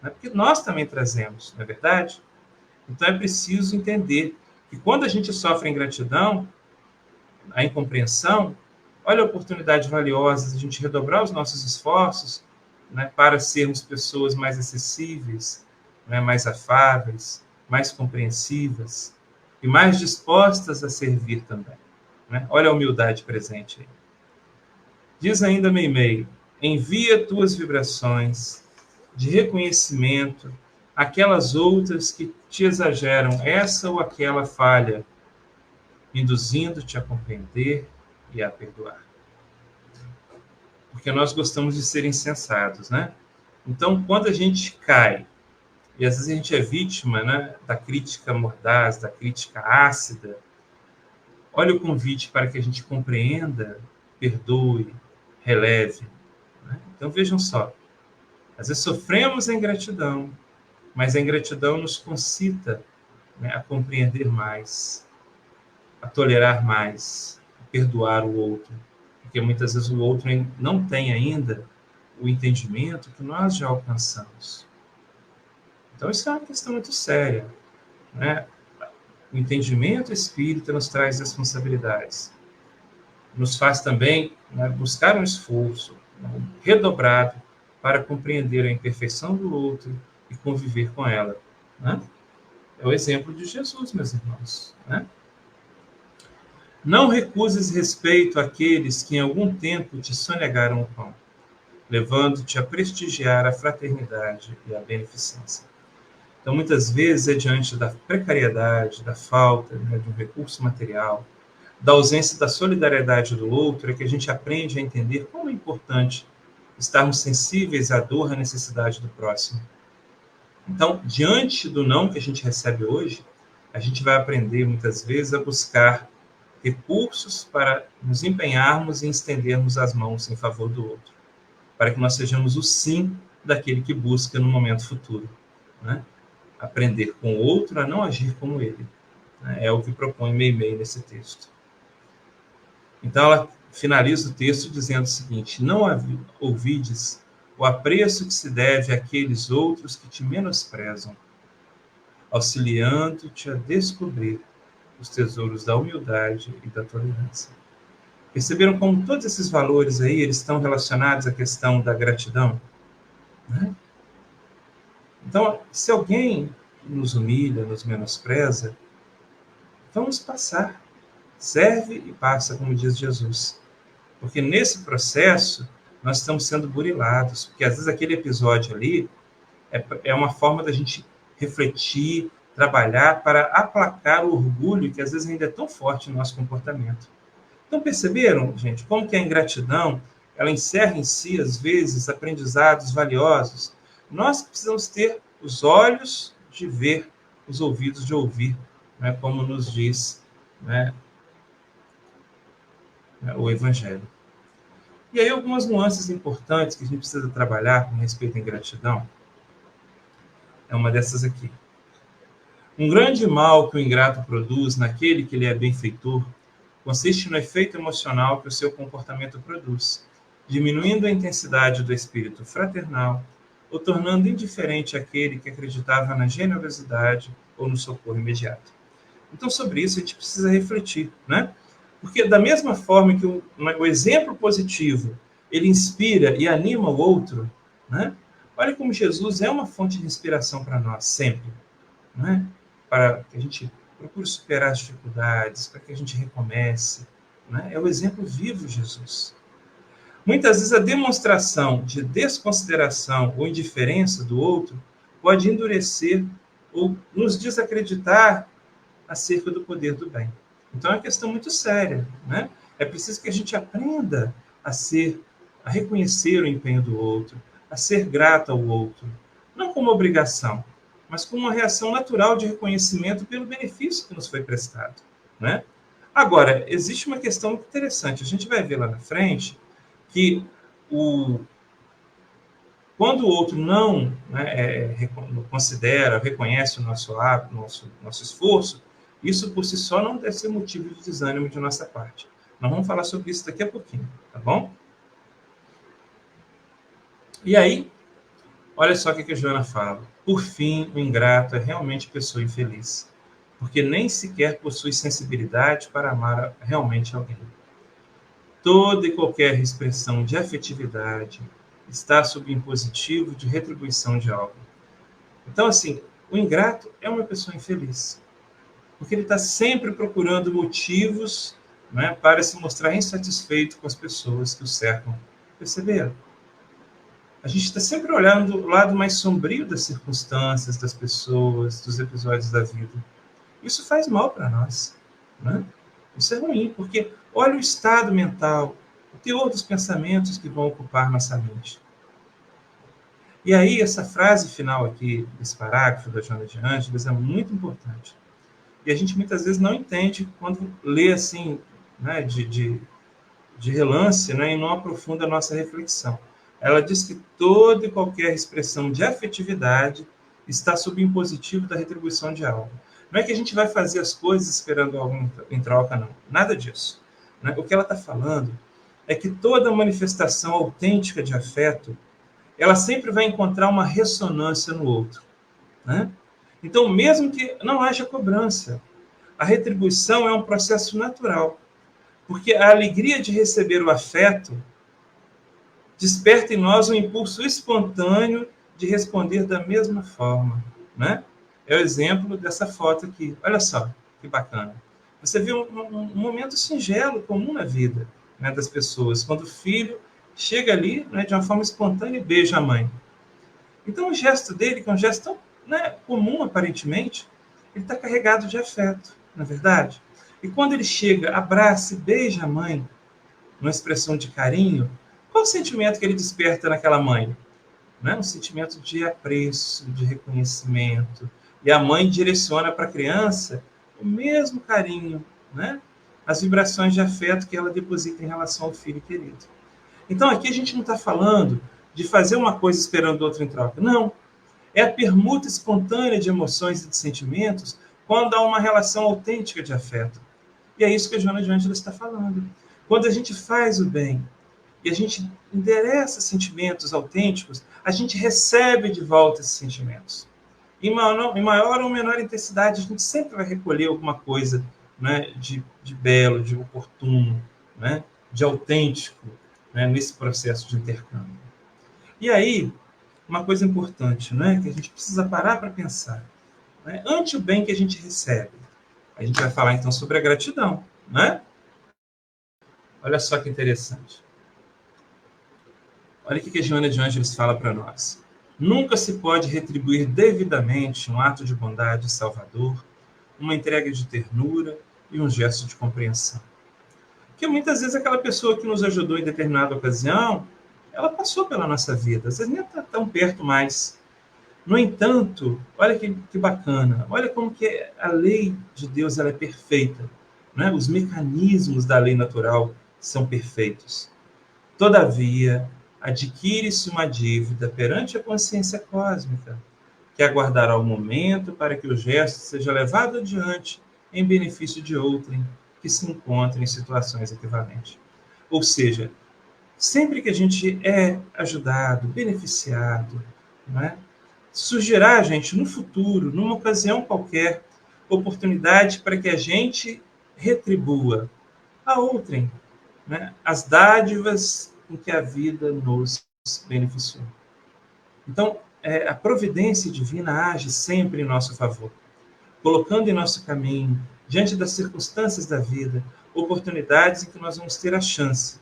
né, porque nós também trazemos, não é verdade? Então é preciso entender que quando a gente sofre ingratidão, a incompreensão, olha a oportunidade valiosa de a gente redobrar os nossos esforços, né, para sermos pessoas mais acessíveis, né, mais afáveis, mais compreensivas e mais dispostas a servir também. Né? Olha a humildade presente aí. Diz ainda Meimei, envia tuas vibrações de reconhecimento àquelas outras que te exageram essa ou aquela falha, induzindo-te a compreender e a perdoar. Porque nós gostamos de ser insensatos, né? Então, quando a gente cai, e às vezes a gente é vítima, né, da crítica mordaz, da crítica ácida, olha o convite para que a gente compreenda, perdoe, releve. Né? Então, vejam só, às vezes sofremos a ingratidão, mas a ingratidão nos concita, né, a compreender mais, a tolerar mais, a perdoar o outro, porque muitas vezes o outro não tem ainda o entendimento que nós já alcançamos. Então, isso é uma questão muito séria. Né? O entendimento espírita nos traz responsabilidades. Nos faz também, né, buscar um esforço, né, redobrado para compreender a imperfeição do outro e conviver com ela. Né? É o exemplo de Jesus, meus irmãos. Né? Não recuses respeito àqueles que em algum tempo te sonegaram o pão, levando-te a prestigiar a fraternidade e a beneficência. Então, muitas vezes, é diante da precariedade, da falta, né, de um recurso material, da ausência da solidariedade do outro, é que a gente aprende a entender como é importante estarmos sensíveis à dor, à necessidade do próximo. Então, diante do não que a gente recebe hoje, a gente vai aprender, muitas vezes, a buscar recursos para nos empenharmos e estendermos as mãos em favor do outro, para que nós sejamos o sim daquele que busca no momento futuro. Né? Aprender com o outro a não agir como ele. É o que propõe Meimei nesse texto. Então, ela finaliza o texto dizendo o seguinte: não ouvides o apreço que se deve àqueles outros que te menosprezam, auxiliando-te a descobrir os tesouros da humildade e da tolerância. Perceberam como todos esses valores aí, eles estão relacionados à questão da gratidão? Né? Então, se alguém nos humilha, nos menospreza, vamos passar. Serve e passa, como diz Jesus. Porque nesse processo, nós estamos sendo burilados. Porque às vezes aquele episódio ali é uma forma da gente refletir, trabalhar para aplacar o orgulho que às vezes ainda é tão forte no nosso comportamento. Então perceberam, gente, como que a ingratidão, ela encerra em si, às vezes, aprendizados valiosos. Nós precisamos ter os olhos de ver, os ouvidos de ouvir, né, como nos diz, né, o Evangelho. E aí algumas nuances importantes que a gente precisa trabalhar com respeito à ingratidão. É uma dessas aqui. Um grande mal que o ingrato produz naquele que lhe é benfeitor consiste no efeito emocional que o seu comportamento produz, diminuindo a intensidade do espírito fraternal ou tornando indiferente aquele que acreditava na generosidade ou no socorro imediato. Então, sobre isso, a gente precisa refletir, né? Porque da mesma forma que o exemplo positivo, ele inspira e anima o outro, né? Olha como Jesus é uma fonte de inspiração para nós, sempre, né? Para que a gente procure superar as dificuldades, para que a gente recomece, né? É o exemplo vivo de Jesus. Muitas vezes a demonstração de desconsideração ou indiferença do outro pode endurecer ou nos desacreditar acerca do poder do bem. Então é uma questão muito séria, né? É preciso que a gente aprenda a reconhecer o empenho do outro, a ser grato ao outro, não como obrigação, mas como uma reação natural de reconhecimento pelo benefício que nos foi prestado, né? Agora, existe uma questão muito interessante. A gente vai ver lá na frente que quando o outro não, né, considera, reconhece o nosso hábito, nosso esforço, isso por si só não deve ser motivo de desânimo de nossa parte. Nós vamos falar sobre isso daqui a pouquinho, tá bom? E aí, olha só o que a Joana fala. Por fim, o ingrato é realmente pessoa infeliz, porque nem sequer possui sensibilidade para amar realmente alguém. Toda e qualquer expressão de afetividade está sob impositivo de retribuição de algo. Então, assim, o ingrato é uma pessoa infeliz, porque ele está sempre procurando motivos, né, para se mostrar insatisfeito com as pessoas que o cercam. Perceberam? A gente está sempre olhando o lado mais sombrio das circunstâncias, das pessoas, dos episódios da vida. Isso faz mal para nós, né? Isso é ruim, porque olha o estado mental, o teor dos pensamentos que vão ocupar nossa mente. E aí, essa frase final aqui, desse parágrafo da Joana de Ângeles, é muito importante. E a gente muitas vezes não entende quando lê assim, né, de relance, né, e não aprofunda a nossa reflexão. Ela diz que toda e qualquer expressão de afetividade está sob impositivo da retribuição de algo. Não é que a gente vai fazer as coisas esperando algo em troca, não. Nada disso, né? O que ela está falando é que toda manifestação autêntica de afeto, ela sempre vai encontrar uma ressonância no outro, né? Então, mesmo que não haja cobrança, a retribuição é um processo natural, porque a alegria de receber o afeto desperta em nós um impulso espontâneo de responder da mesma forma, né? É o exemplo dessa foto aqui. Olha só, que bacana. Você vê um momento singelo, comum na vida, né, das pessoas, quando o filho chega ali, né, de uma forma espontânea e beija a mãe. Então, o gesto dele, que é um gesto tão, né, comum, aparentemente, ele está carregado de afeto, não é verdade? E quando ele chega, abraça e beija a mãe, numa expressão de carinho, qual o sentimento que ele desperta naquela mãe? Né? Um sentimento de apreço, de reconhecimento. E a mãe direciona para a criança o mesmo carinho, né? As vibrações de afeto que ela deposita em relação ao filho querido. Então, aqui a gente não está falando de fazer uma coisa esperando outra em troca. Não. É a permuta espontânea de emoções e de sentimentos quando há uma relação autêntica de afeto. E é isso que a Joana de Ângeles está falando. Quando a gente faz o bem e a gente endereça sentimentos autênticos, a gente recebe de volta esses sentimentos. Em maior ou menor intensidade, a gente sempre vai recolher alguma coisa, né, de belo, de oportuno, né, de autêntico, né, nesse processo de intercâmbio. E aí, uma coisa importante, né, que a gente precisa parar para pensar. Né, ante o bem que a gente recebe, a gente vai falar então sobre a gratidão, né? Olha só que interessante. Olha o que a Joana de Ângeles fala para nós. Nunca se pode retribuir devidamente um ato de bondade salvador, uma entrega de ternura e um gesto de compreensão. Porque muitas vezes aquela pessoa que nos ajudou em determinada ocasião, ela passou pela nossa vida, às vezes nem está tão perto mais. No entanto, olha que bacana, olha como que a lei de Deus ela é perfeita, né? Os mecanismos da lei natural são perfeitos. Todavia, adquire-se uma dívida perante a consciência cósmica, que aguardará o momento para que o gesto seja levado adiante em benefício de outrem, que se encontram em situações equivalentes. Ou seja, sempre que a gente é ajudado, beneficiado, né, surgirá, gente, no futuro, numa ocasião qualquer, oportunidade para que a gente retribua a outrem, né, as dádivas em que a vida nos beneficiou. Então, a providência divina age sempre em nosso favor, colocando em nosso caminho, diante das circunstâncias da vida, oportunidades em que nós vamos ter a chance,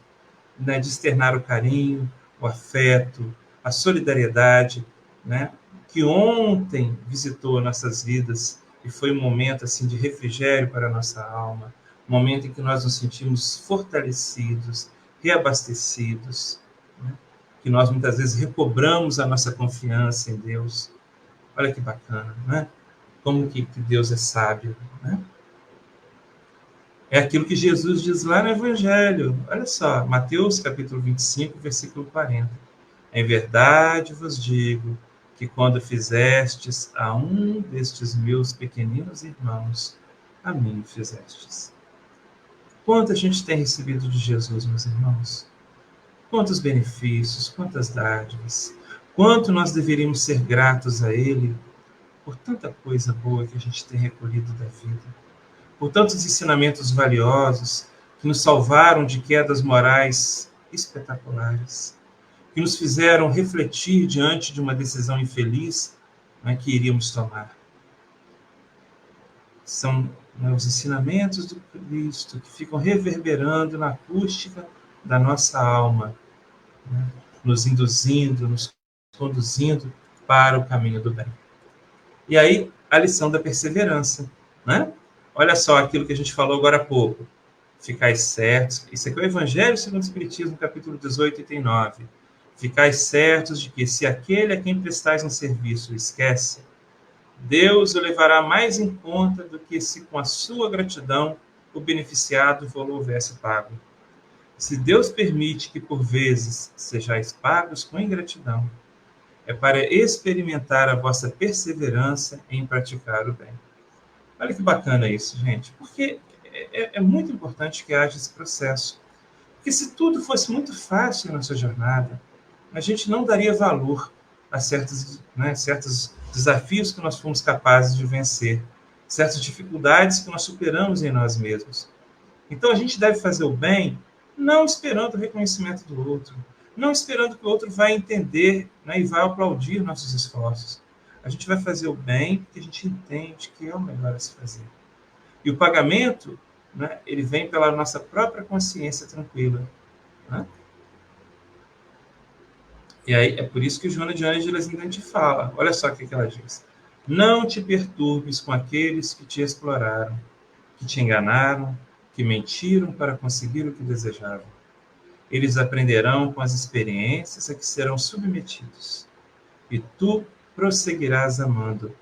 né, de externar o carinho, o afeto, a solidariedade, né, que ontem visitou nossas vidas e foi um momento assim de refrigério para a nossa alma, um momento em que nós nos sentimos fortalecidos, reabastecidos, né, que nós muitas vezes recobramos a nossa confiança em Deus. Olha que bacana, né? Como que Deus é sábio, né? É aquilo que Jesus diz lá no Evangelho. Olha só, Mateus capítulo 25, versículo 40. Em verdade vos digo que quando fizestes a um destes meus pequeninos irmãos, a mim fizestes. Quanto a gente tem recebido de Jesus, meus irmãos? Quantos benefícios, quantas dádivas. Quanto nós deveríamos ser gratos a Ele por tanta coisa boa que a gente tem recolhido da vida, por tantos ensinamentos valiosos que nos salvaram de quedas morais espetaculares, que nos fizeram refletir diante de uma decisão infeliz, né, que iríamos tomar. São, né, os ensinamentos do Cristo que ficam reverberando na acústica da nossa alma, né, nos induzindo, nos conduzindo para o caminho do bem. E aí, a lição da perseverança, né? Olha só aquilo que a gente falou agora há pouco. Ficais certos. Isso aqui é o Evangelho segundo o Espiritismo, capítulo 18, item 9. Ficais certos de que, se aquele a quem prestais um serviço esquece, Deus o levará mais em conta do que se com a sua gratidão o beneficiado vos houvesse pago. Se Deus permite que, por vezes, sejais pagos com ingratidão, é para experimentar a vossa perseverança em praticar o bem. Olha que bacana isso, gente, porque é muito importante que haja esse processo. Porque se tudo fosse muito fácil na nossa jornada, a gente não daria valor a certos desafios que nós fomos capazes de vencer, certas dificuldades que nós superamos em nós mesmos. Então a gente deve fazer o bem não esperando o reconhecimento do outro, não esperando que o outro vai entender, né, e vai aplaudir nossos esforços. A gente vai fazer o bem porque a gente entende que é o melhor a se fazer. E o pagamento, né, ele vem pela nossa própria consciência tranquila, né? E aí é por isso que Joana de Ângeles ainda te fala. Olha só o que ela diz. Não te perturbes com aqueles que te exploraram, que te enganaram, que mentiram para conseguir o que desejavam. Eles aprenderão com as experiências a que serão submetidos. E tu prosseguirás amando,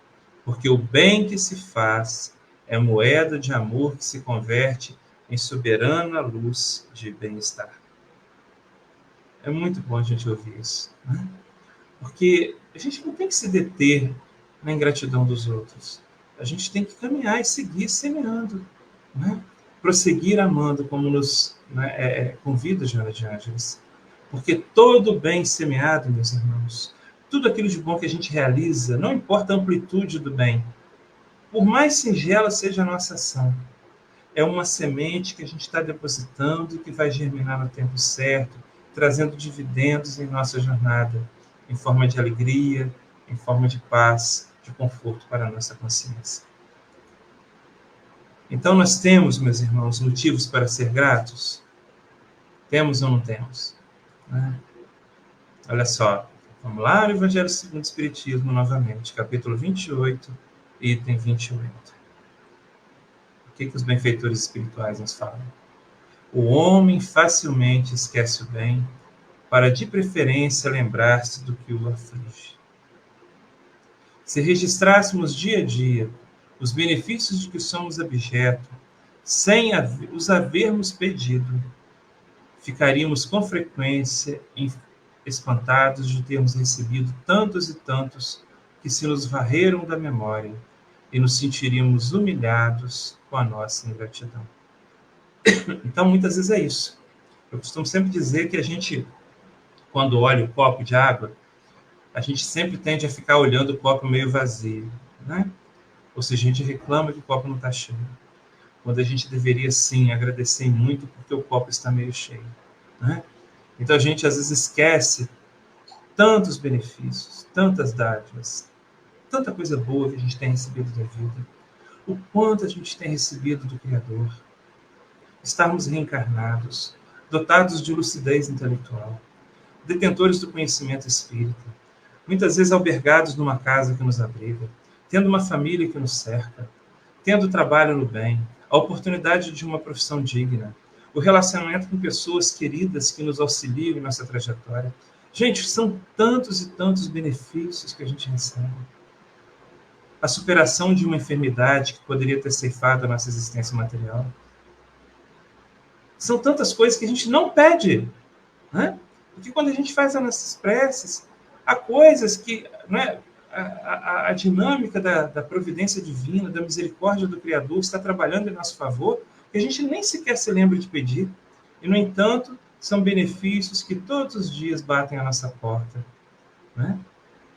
porque o bem que se faz é moeda de amor que se converte em soberana luz de bem-estar. É muito bom a gente ouvir isso, né? Porque a gente não tem que se deter na ingratidão dos outros. A gente tem que caminhar e seguir semeando, né? Prosseguir amando, como nos, né, convida Joana de Ângeles. Porque todo bem semeado, meus irmãos, tudo aquilo de bom que a gente realiza, não importa a amplitude do bem, por mais singela seja a nossa ação, é uma semente que a gente está depositando e que vai germinar no tempo certo, trazendo dividendos em nossa jornada, em forma de alegria, em forma de paz, de conforto para a nossa consciência. Então nós temos, meus irmãos, motivos para ser gratos? Temos ou não temos? Né? Olha só, vamos lá no Evangelho segundo o Espiritismo novamente, capítulo 28, item 28. O que os benfeitores espirituais nos falam? O homem facilmente esquece o bem, para de preferência lembrar-se do que o aflige. Se registrássemos dia a dia os benefícios de que somos objeto, sem os havermos pedido, ficaríamos com frequência espantados de termos recebido tantos e tantos que se nos varreram da memória e nos sentiríamos humilhados com a nossa ingratidão. Então, muitas vezes é isso. Eu costumo sempre dizer que a gente, quando olha o copo de água, a gente sempre tende a ficar olhando o copo meio vazio, né? Ou seja, a gente reclama que o copo não está cheio, quando a gente deveria, sim, agradecer muito porque o copo está meio cheio, né? Então, a gente, às vezes, esquece tantos benefícios, tantas dádivas, tanta coisa boa que a gente tem recebido da vida, o quanto a gente tem recebido do Criador, estarmos reencarnados, dotados de lucidez intelectual, detentores do conhecimento espírita, muitas vezes albergados numa casa que nos abriga, tendo uma família que nos cerca, tendo trabalho no bem, a oportunidade de uma profissão digna, o relacionamento com pessoas queridas que nos auxiliam em nossa trajetória. Gente, são tantos e tantos benefícios que a gente recebe. A superação de uma enfermidade que poderia ter ceifado a nossa existência material. São tantas coisas que a gente não pede, né? Porque quando a gente faz as nossas preces, há coisas que, né, a dinâmica da providência divina, da misericórdia do Criador está trabalhando em nosso favor, que a gente nem sequer se lembra de pedir. E, no entanto, são benefícios que todos os dias batem à nossa porta, né?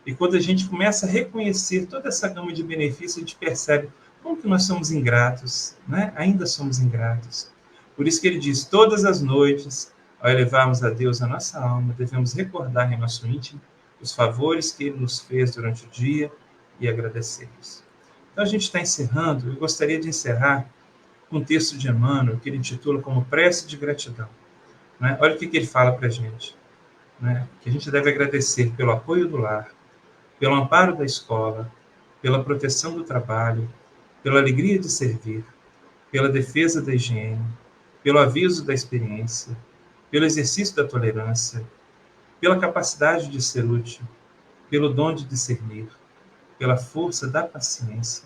E quando a gente começa a reconhecer toda essa gama de benefícios, a gente percebe como que nós somos ingratos, né? Ainda somos ingratos. Por isso que ele diz, todas as noites, ao elevarmos a Deus a nossa alma, devemos recordar em nosso íntimo os favores que ele nos fez durante o dia e agradecê-los. Então, a gente está encerrando. Eu gostaria de encerrar com um texto de Emmanuel, que ele intitula como Prece de Gratidão, né? Olha o que ele fala para a gente, né? Que a gente deve agradecer pelo apoio do lar, pelo amparo da escola, pela proteção do trabalho, pela alegria de servir, pela defesa da higiene, pelo aviso da experiência, pelo exercício da tolerância, pela capacidade de ser útil, pelo dom de discernir, pela força da paciência,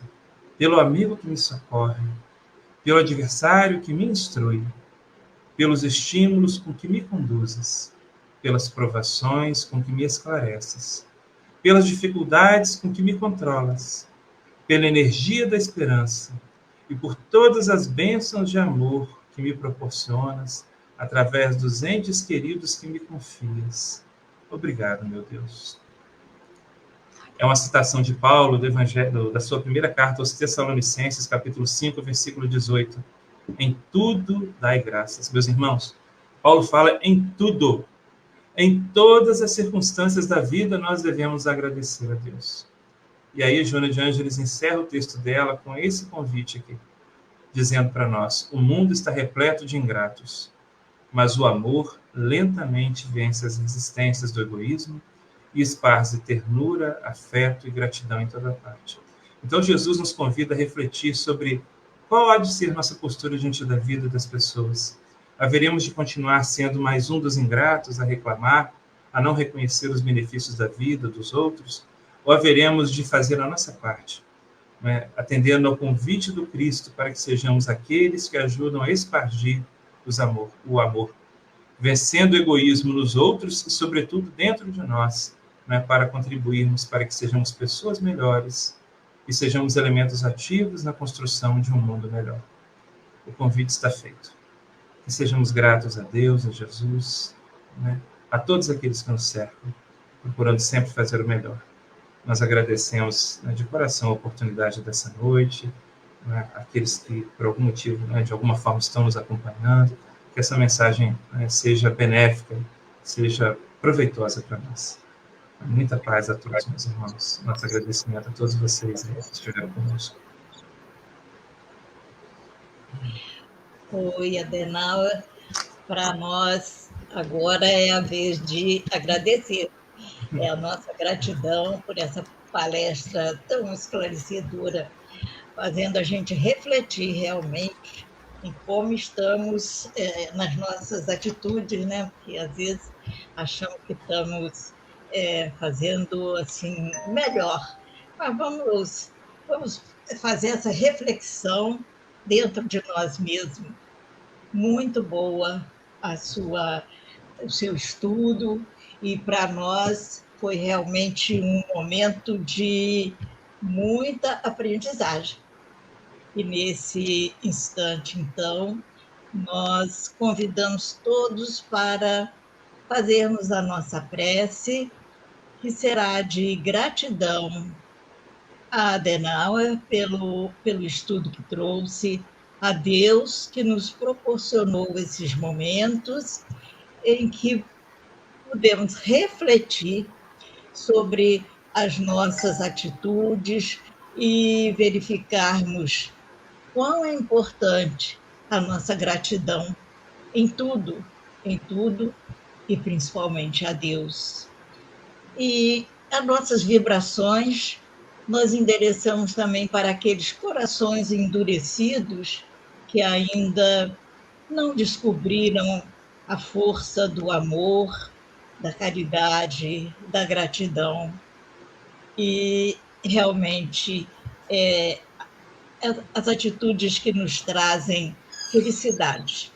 pelo amigo que me socorre, pelo adversário que me instrui, pelos estímulos com que me conduzes, pelas provações com que me esclareces, pelas dificuldades com que me controlas, pela energia da esperança e por todas as bênçãos de amor que me proporcionas através dos entes queridos que me confias. Obrigado, meu Deus. É uma citação de Paulo, do Evangelho, da sua primeira carta aos Tessalonicenses, capítulo 5, versículo 18. Em tudo dai graças. Meus irmãos, Paulo fala em tudo. Em todas as circunstâncias da vida, nós devemos agradecer a Deus. E aí, Joana de Ângeles encerra o texto dela com esse convite aqui, dizendo para nós, o mundo está repleto de ingratos, mas o amor lentamente vence as resistências do egoísmo e esparze ternura, afeto e gratidão em toda parte. Então, Jesus nos convida a refletir sobre qual há de ser nossa postura diante da vida das pessoas. Haveremos de continuar sendo mais um dos ingratos a reclamar, a não reconhecer os benefícios da vida dos outros, ou haveremos de fazer a nossa parte, né, atendendo ao convite do Cristo para que sejamos aqueles que ajudam a espargir o amor, vencendo o egoísmo nos outros e, sobretudo, dentro de nós, né, para contribuirmos para que sejamos pessoas melhores e sejamos elementos ativos na construção de um mundo melhor. O convite está feito. Que sejamos gratos a Deus, a Jesus, né, a todos aqueles que nos cercam, procurando sempre fazer o melhor. Nós agradecemos, né, de coração a oportunidade dessa noite, né, aqueles que, por algum motivo, né, de alguma forma estão nos acompanhando, que essa mensagem, né, seja benéfica, seja proveitosa para nós. Muita paz a todos, meus irmãos. Nosso agradecimento a todos vocês, né, que estiveram conosco. Oi, Adenauer. Para nós, agora é a vez de agradecer. É a nossa gratidão por essa palestra tão esclarecedora, fazendo a gente refletir realmente em como estamos nas nossas atitudes, né? Porque às vezes achamos que estamos fazendo assim melhor, mas vamos fazer essa reflexão dentro de nós mesmos. Muito boa o seu estudo, e para nós foi realmente um momento de muita aprendizagem. E nesse instante, então, nós convidamos todos para fazermos a nossa prece, que será de gratidão a Adenauer pelo estudo que trouxe, a Deus que nos proporcionou esses momentos em que podemos refletir sobre as nossas atitudes e verificarmos quão é importante a nossa gratidão em tudo e principalmente a Deus. E as nossas vibrações nós endereçamos também para aqueles corações endurecidos que ainda não descobriram a força do amor, da caridade, da gratidão. E realmente as atitudes que nos trazem felicidade.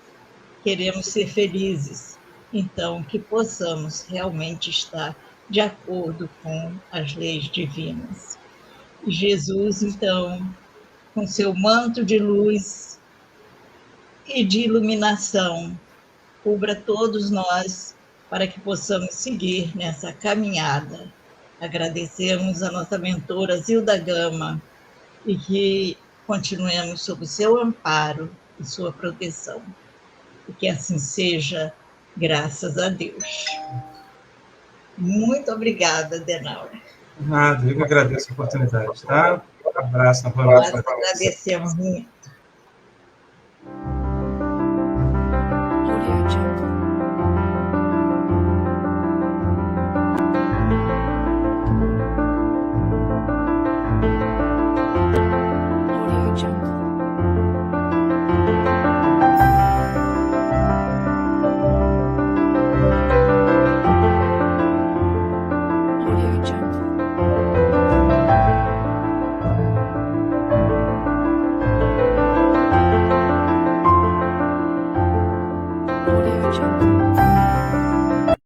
Queremos ser felizes, então que possamos realmente estar de acordo com as leis divinas. E Jesus, então, com seu manto de luz e de iluminação, cubra todos nós para que possamos seguir nessa caminhada. Agradecemos a nossa mentora Zilda Gama e que continuemos sob o seu amparo e sua proteção. E que assim seja, graças a Deus. Muito obrigada, Adenauer. Nada, eu que agradeço a oportunidade, tá? Um abraço, uma boa noite. Nós agradecemos muito. Audio Jungle.